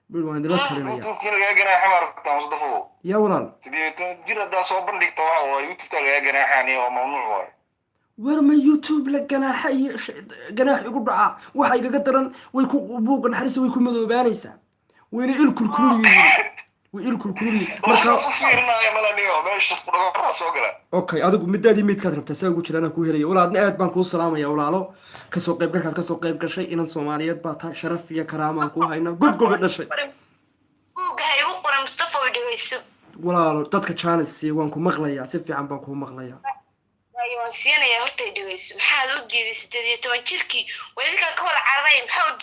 Speaker 1: bil waan idila talinaya yaa walaal war ma YouTube la ganaaxa iyo ganaax igu dhaca waxa igaga daran way ku buuqan xarisa way ku madoobaanaysaa wayna ilkul kululi marka okay adigu midaadii meedkaad rabtaa saa ugu jiraan ku helay walaadna aad baan kuu salaamaya walaalo ka soo qayb galkaad ka soo qayb gashay inan Soomaaliyeed baa taa sharaf iyo karaama ku hayna gobgob dhashay
Speaker 2: buugahay ugu qoran Mustafa wadhigayso
Speaker 1: walaalo dadka chance waan ku maqlayaa si fiican baan ku maqlayaa
Speaker 2: waan siinaya horta dhigayso maxaad u diiday 18 jirkii wadinka ka wada cararay maxaa u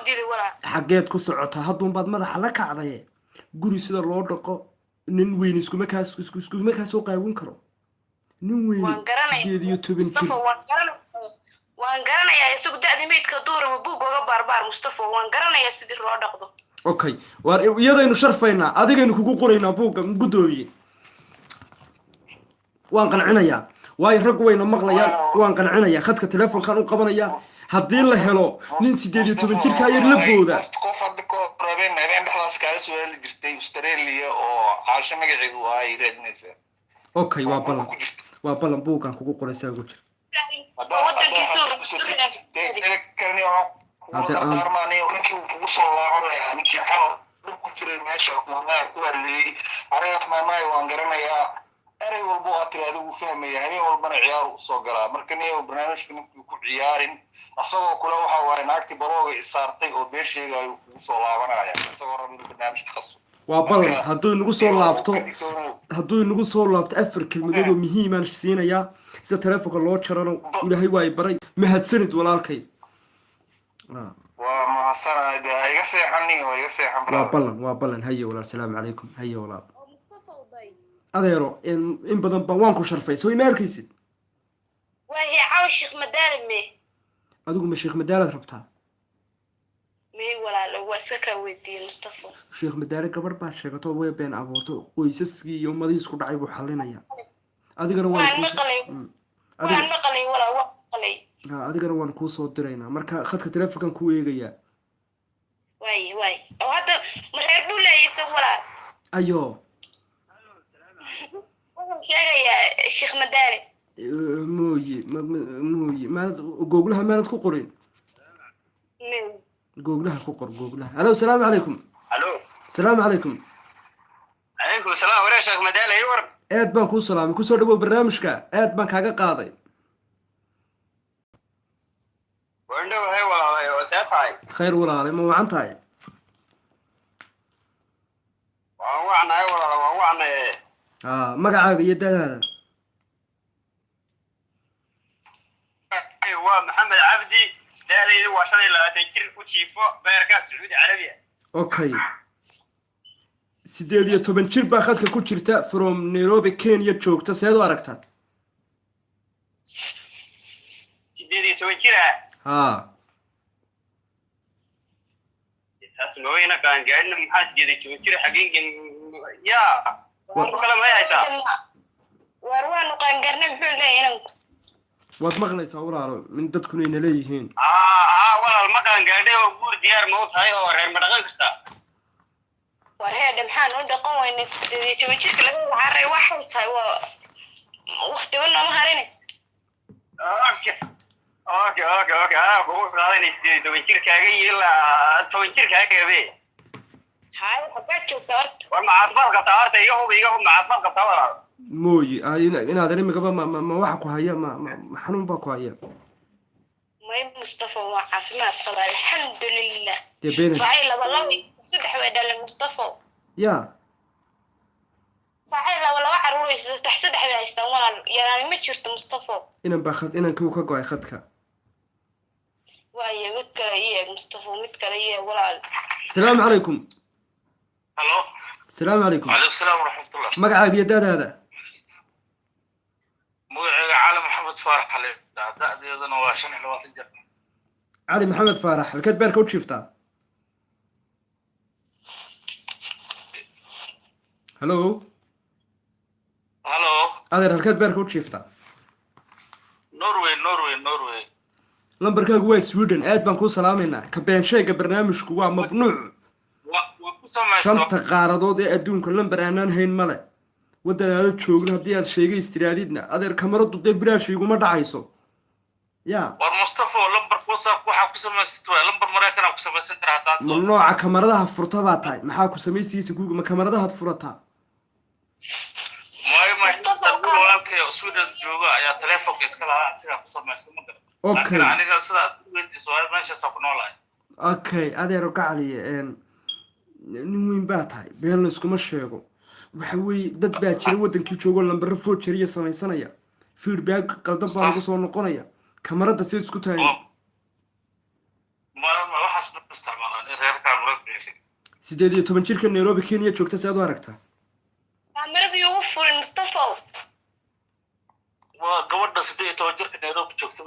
Speaker 2: diiday walaa
Speaker 1: xageed ku socotaa hadduu baad madaxa la kacday guri sida loo dhaqo nin weyn iskuma kaas soo qaawin karo nin weyn 18 jir
Speaker 2: waan garanayaa isagu daadimeedka duuraba buugoga barbaar Mustafa waan garanayaa sidii loo dhaqdo
Speaker 1: okay war iyadaynu sharfaynaa adigaynu kugu qoraynaa buuga gudoomiye waan qancinayaa way rag weyna maqlayaan waan qancinayaa khadka telefoonkan u qabanaya haddii la helo nin 18 jirka yar la booda
Speaker 7: qof hadda ko rabeen dhaxlaas kala soo heli jirtay Australia oo caasho magaceedu ay reednaysa
Speaker 1: okay waa balan buugan kugu qoraysaa ugu jir
Speaker 2: wadankiisu
Speaker 7: هذا أرماني وكيف وصل على نكى حلو كتير ماشي ما كورلي عرفت ما وانقرنا يا أري والبوات هذا وفهم يعني والبنا عيار وصقرا مركني وبرنامج كنا عيارين أصلا كله حوالي ناكتي بروج إصارتي وبيشي جاي وصل على يعني صور من البرنامج خاص
Speaker 1: وابل هدول نقول لابتو أفر كلمة مهمة نشسينا يا ستلفق الله شرنا ولا هي واي بري مهتسند ولا الكي
Speaker 7: وما صار ده يسيحني ويسيحن
Speaker 1: وابلن هيا ولا السلام عليكم هيا ولا أذيرو إن بدن بوانكو شرفي سوي ماركيسد
Speaker 2: وهي عاوش شيخ مدارم مي
Speaker 1: أدوكم الشيخ مدارم ربطها
Speaker 2: مي ولا لو سكا ودي مصطفى
Speaker 1: شيخ مدارم قبر باش شيخاتو وي بين أبورتو ويسسكي يوم مدي يسكو دعيبو حلينيا أديقنا
Speaker 2: وان مقلي ولا وقلي
Speaker 1: أديقنا وان كوسو ديرينا مركا خدك تلفكن كو إيغيا
Speaker 2: واي أو هذا محربو لا يسولا
Speaker 1: أيوه
Speaker 2: يا شيخ مداري
Speaker 1: موي ما جوجلها ما تكو قرين googlaha ku qor googlaha. Halo, salaamu calaykum.
Speaker 6: halo
Speaker 1: Salaamu calaykum.
Speaker 6: calaykum asalaam wareer sheekh madaala ii war
Speaker 1: aad baan kuu salaamay, kusoo dhawow barnaamijka, aad baan kaaga qaaday.
Speaker 6: wandhow hay walaalay oo see tahay
Speaker 1: khayr walaalay, ma wacan tahay?
Speaker 6: waan wacnahay walaala waan wacnaye
Speaker 1: magacaaga iyo dadaada.
Speaker 6: waa maxamed cabdi da'daydu waa 25 jir ku jiifo beerka sacuudi carabiya.
Speaker 1: Okay, 18 jir baa khadka ku jirta from Nairobi Kenya joogta, seed u aragtaa?
Speaker 6: 18 jir taas nooyna kaan gaadhna maxaa 18 jir xaqiiqin yaa war kala ma haysaa
Speaker 2: war waan qaan garnay muxuu leeyahay
Speaker 1: waad maqlaysaa walaalo min dadkuna inay leeyihiin
Speaker 6: walaal ma qaan gaadhay oo guur diyaar ma u tahay oo reer ma dhaqan kartaa
Speaker 2: war heed maxaan u dhaqan weynay 18 jirka laga wacaray waxay tahay waa waqti wana ma harin
Speaker 6: okay kugu qaadanaysa 18 jirkaaga ilaa 10 jirkaaga be
Speaker 2: hay xagaa joogtaa horta
Speaker 6: war ma caafimaad qabtaa horta iga hub ma caafimaad qabtaa walaal
Speaker 1: mooyi inaad imigaba ma waxa ku haya ma xanuun baa ku haya
Speaker 2: may Mustafa waa caafimaad qaba alxamdulillah
Speaker 1: debena
Speaker 2: waxay laba saddex way dhalay Mustafa
Speaker 1: ya
Speaker 2: waxay laba caruur saddex way haystaan walaal yaraan ma jirto Mustafa
Speaker 1: inaan kuu ka go'ay khadka
Speaker 2: waaye mid kale iyo Mustafa mid kale iyo walaal
Speaker 1: salaamu calaykum.
Speaker 6: halo
Speaker 1: salaamu calaykum.
Speaker 6: alaykum salaam waraxmatullah
Speaker 1: magacaaga iyo dadaada.
Speaker 6: magacayga cali maxamed faarax xale da'deeduna waa 25 jir
Speaker 1: cali maxamed faarax, halkeed beerka u jiiftaa? halo adeer, halkeed beerka u jiiftaa?
Speaker 6: norway
Speaker 1: lambarkaagu waa Sweden, aad baan kuu salaamaynaa. ka beensheega barnaamijku waa mamnuuc. shanta qaaradood ee adduunka lambar aanaan hayn male. waddan aada joogin haddii aad sheegays tiraadidna adeer kamaradu dee bilaash iguma dhacayso. ya
Speaker 6: war Mustafa lambar WhatsApp waxa ku samaysatay lambar Mareykan ku samaysan karaa hadaad
Speaker 1: mamnuuca kamaradaha furta baa tahay. maxaa ku samaysiisa kuuga ma kamaradaha furataa?
Speaker 6: Mustafa walaalkay Sweden jooga ayaa telefoonka iska lahaa sida ku samaysay ma garan.
Speaker 1: Okay,
Speaker 6: aniga sida weydiiso waa meesha soo noolahay.
Speaker 1: okay adeero gacaliye nin weyn baa tahay, been la iskuma sheego. waxa weeye dad baa jira waddankii joogo lambaro foojariya samaysanaya, feedback qaldan baa lagu soo noqonaya. kamarada si isku tahay
Speaker 6: ma waxaas ma isticmaalaan reerka Mareykan
Speaker 1: 18 jirka Nairobi Kenya joogta, seed u aragtaa?
Speaker 2: kamarada ugu furin Mustafa
Speaker 6: waa gabadha 18 jirka Nairobi joogta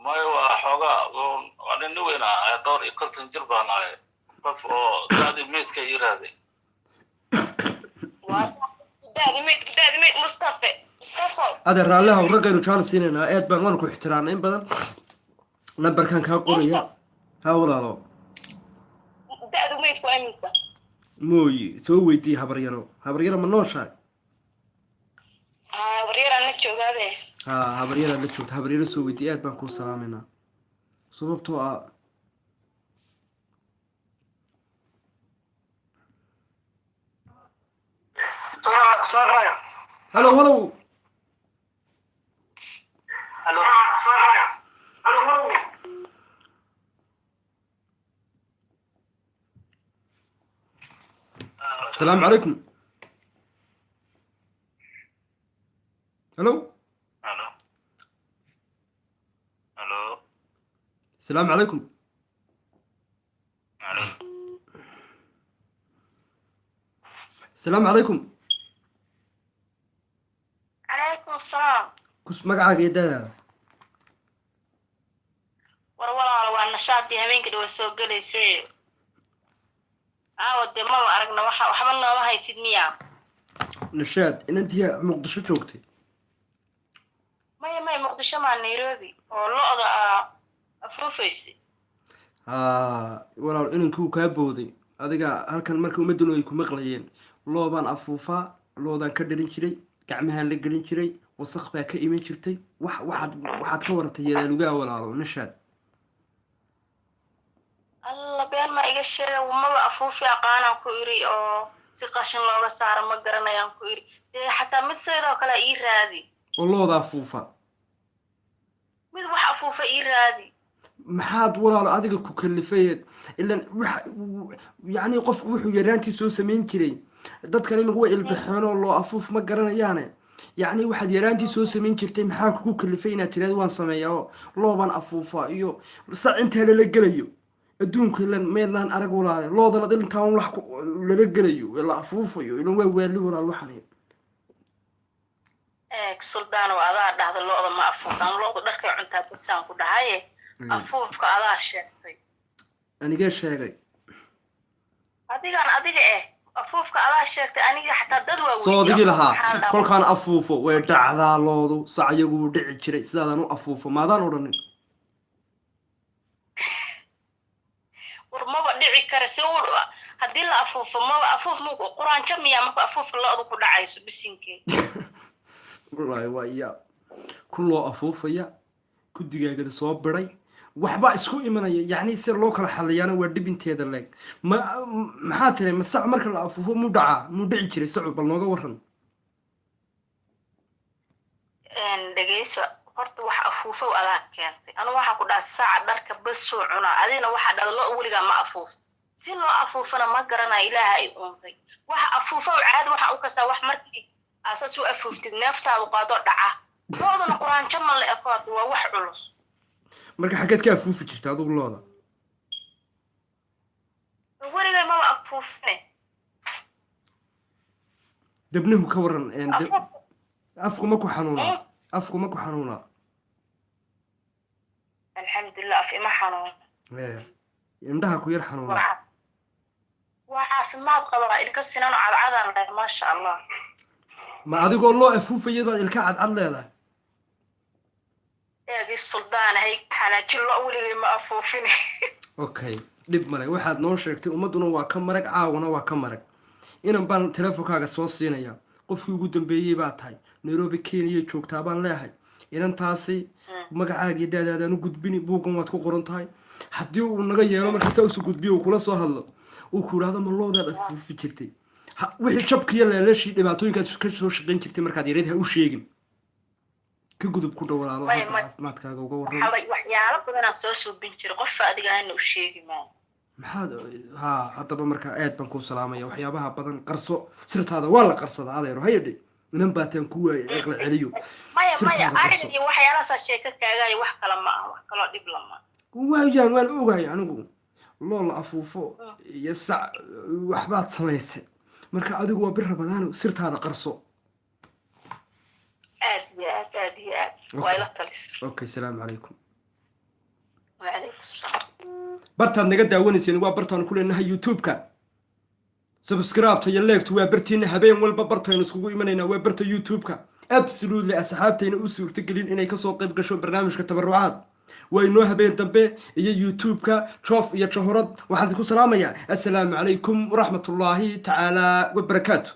Speaker 6: ma waa xoogaa waa nin weyn ah dhowr iyo 50 jir baan ahay qof oo daadi meedka yiraahday
Speaker 2: daadi meed Mustafa
Speaker 1: adeer raalliha ragaynu jaalis siinaynaa, aad baan waan ku ixtiraamnaa in badan. lambarkan kaa qoraya ha walaalo.
Speaker 2: daadi meed ku amisa
Speaker 1: mooyi soo weydii habaryaro ma nooshahay?
Speaker 2: waryara la joogaabe
Speaker 1: habaryara la joogta, habaryaro soo weydii, aad baan kuu salaamaynaa. sababtoo ah halo السلام عليكم. الو السلام عليكم. السلام عليكم.
Speaker 2: عليكم السلام.
Speaker 1: كس مقعد يدا
Speaker 2: والله وانا شادي همين كده وسوق لي سي ودي ما أرجنا وحبنا ما هي سيدنيا
Speaker 1: نشاد إن أنت مقدشة جوكتي
Speaker 2: ما مقدشة مع نيروبي والله هذا أفروفيسي
Speaker 1: ولا إن كو كابودي هذا هالكن مركو مدنو يكون مغليين لوبان أفوفا لوبان كدرين شري كعمها لقلين شري وسخ بها كإيمين شرتي واحد كورتي يا لوجا ولا نشاد
Speaker 2: been ma iga sheega maba afuufi aqaanaan ku iri oo si qashin looga saaro ma garanayaan ku iri dee xataa mid sidoo kale ii raadi
Speaker 1: oo looda afuufa
Speaker 2: mid wax afuufa ii raadi
Speaker 1: maxaad walaalo adiga ku kalifayeed ilan yacni qofku wuxuu yaraantii soo samayn jiray dadkan iminka waa ilbaxeen oo loo afuuf ma garanayaane yacni waxaad yaraantii soo samayn jirtay maxaa kugu kalifay inaad tiraad waan sameeyaa oo looban afuufa iyo sac intaa lala gelayo adduunka ilan meelaan arag walaale loodana intaan wax lala gelayo la afuufayo ilan waa waali walaal waxan
Speaker 2: suldaan oo adaa dhahda looda ma afuufaan looda dharkay cuntaa basaan ku dhahaye afuufka adaa sheegtay
Speaker 1: anigee sheegay
Speaker 2: adiga afuufka adaa sheegtay aniga xataa dad waa
Speaker 1: soodigi lahaa kolkaan afuufo way dhacdaa loodu sac iyagu wuu dhici jiray sidaadaan u afuufo maadaan odhanin
Speaker 2: war maba dhici kara si haddii la afuufo maba afuuf mu quraanjo miyaa marka afuufka loodu ku dhacayso bisinkee
Speaker 1: wallaahi waa iyaa ku loo afuufaya ku digaagada soo biray waxbaa isku imanaya yacni si loo kala xaliyaana waa dhibinteeda leeg maxaa tiri ma sac marka la afuufo muu dhacaa muu dhici jiray sacu bal nooga waran
Speaker 2: dhegeyso horta wax afuufow adaa keentay anu waxaa ku dhaha saca dharka basoo cunaa adina waxaa dhada loo weligaa ma afuuf si loo afuufana ma garanaya ilaaha ay uuntay waxa afuufow caadi waxaa u kastaa wax markii aasas u afuuftid neeftaadu qaado dhaca loodana quraanjo ma la ekood waa wax culus
Speaker 1: marka xaggeed ka afuufi jirta adugu looda
Speaker 2: weligay maba afuufne
Speaker 1: dabnuhu ka waran afku ma ku xanuunaa afku ma ku xanuunaa
Speaker 2: alxamdulilah af ima xanuun
Speaker 1: indhaha ku yar xanuunaa
Speaker 2: waa caafimaad qabaa ilka sinan cadcadaan leh maasha allah
Speaker 1: ma adigoo loo afuufaya baad ilka cadcad leedahay
Speaker 2: eegi suldaan hay xanaajin loo weligay ma afuufin
Speaker 1: okay dhib male waxaad noo sheegtay ummadduna waa ka marag caawuna waa ka marag inan baan teleefonkaaga soo siinayaa qofkii ugu dambeeyey baa tahay nairobi kenya joogtaa baan leehay inantaasi magacaagii daadaadaan u gudbini buuggan waad ku qoran tahay haddii uu naga yeelo markaasaa usu gudbiyo uu kula soo hadlo uu ku idhaahdo ma loodaad afuufi jirtay wixii jabkiiyo leelashii dhibaatooyinkaad ka soo shaqayn jirtay markaad yareed ha u sheegin ka gudub ku dhowlaado caafimaadkaaga uga warran
Speaker 2: waxyaalo badanaan soo suubin jiray qofka adiga ahna u sheegi maayo
Speaker 1: maxaad haa haddaba markaa aad baan kuu salaamaya waxyaabaha badan qarso sirtaada waa la qarsadaa adeero hayadhe inan baataan ku waayay eeqla celiyo
Speaker 2: maya arin iyo waxyaalahaasa sheeka kaagaayo wax kale ma ah wax kaloo dhib lama
Speaker 1: waayaan waan ogahay anigu loo la afuufo iyo sac waxbaad samaysay marka adigu waa bir rabadaano sirtaada qarso
Speaker 2: aad iyo aad waa ila talis
Speaker 1: okay salaamu calaykum
Speaker 2: wacalaykum salaam
Speaker 1: bartaad naga daawanayseen waa bartaan ku leenahay youtube-ka subscribe-ta iyo leegtu waa bartiina habeen walba bartaynu iskugu imanaynaa waa barta youtube-ka absolutely asxaabtayna u suurtagelin inay kasoo qayb gasho barnaamijka tabarucaad waa inoo habeen dambe iyo youtube-ka joof iyo jahorad waxaan idinku salaamayaa assalaamu calaykum waraxmatullaahi tacaala wabarakaatu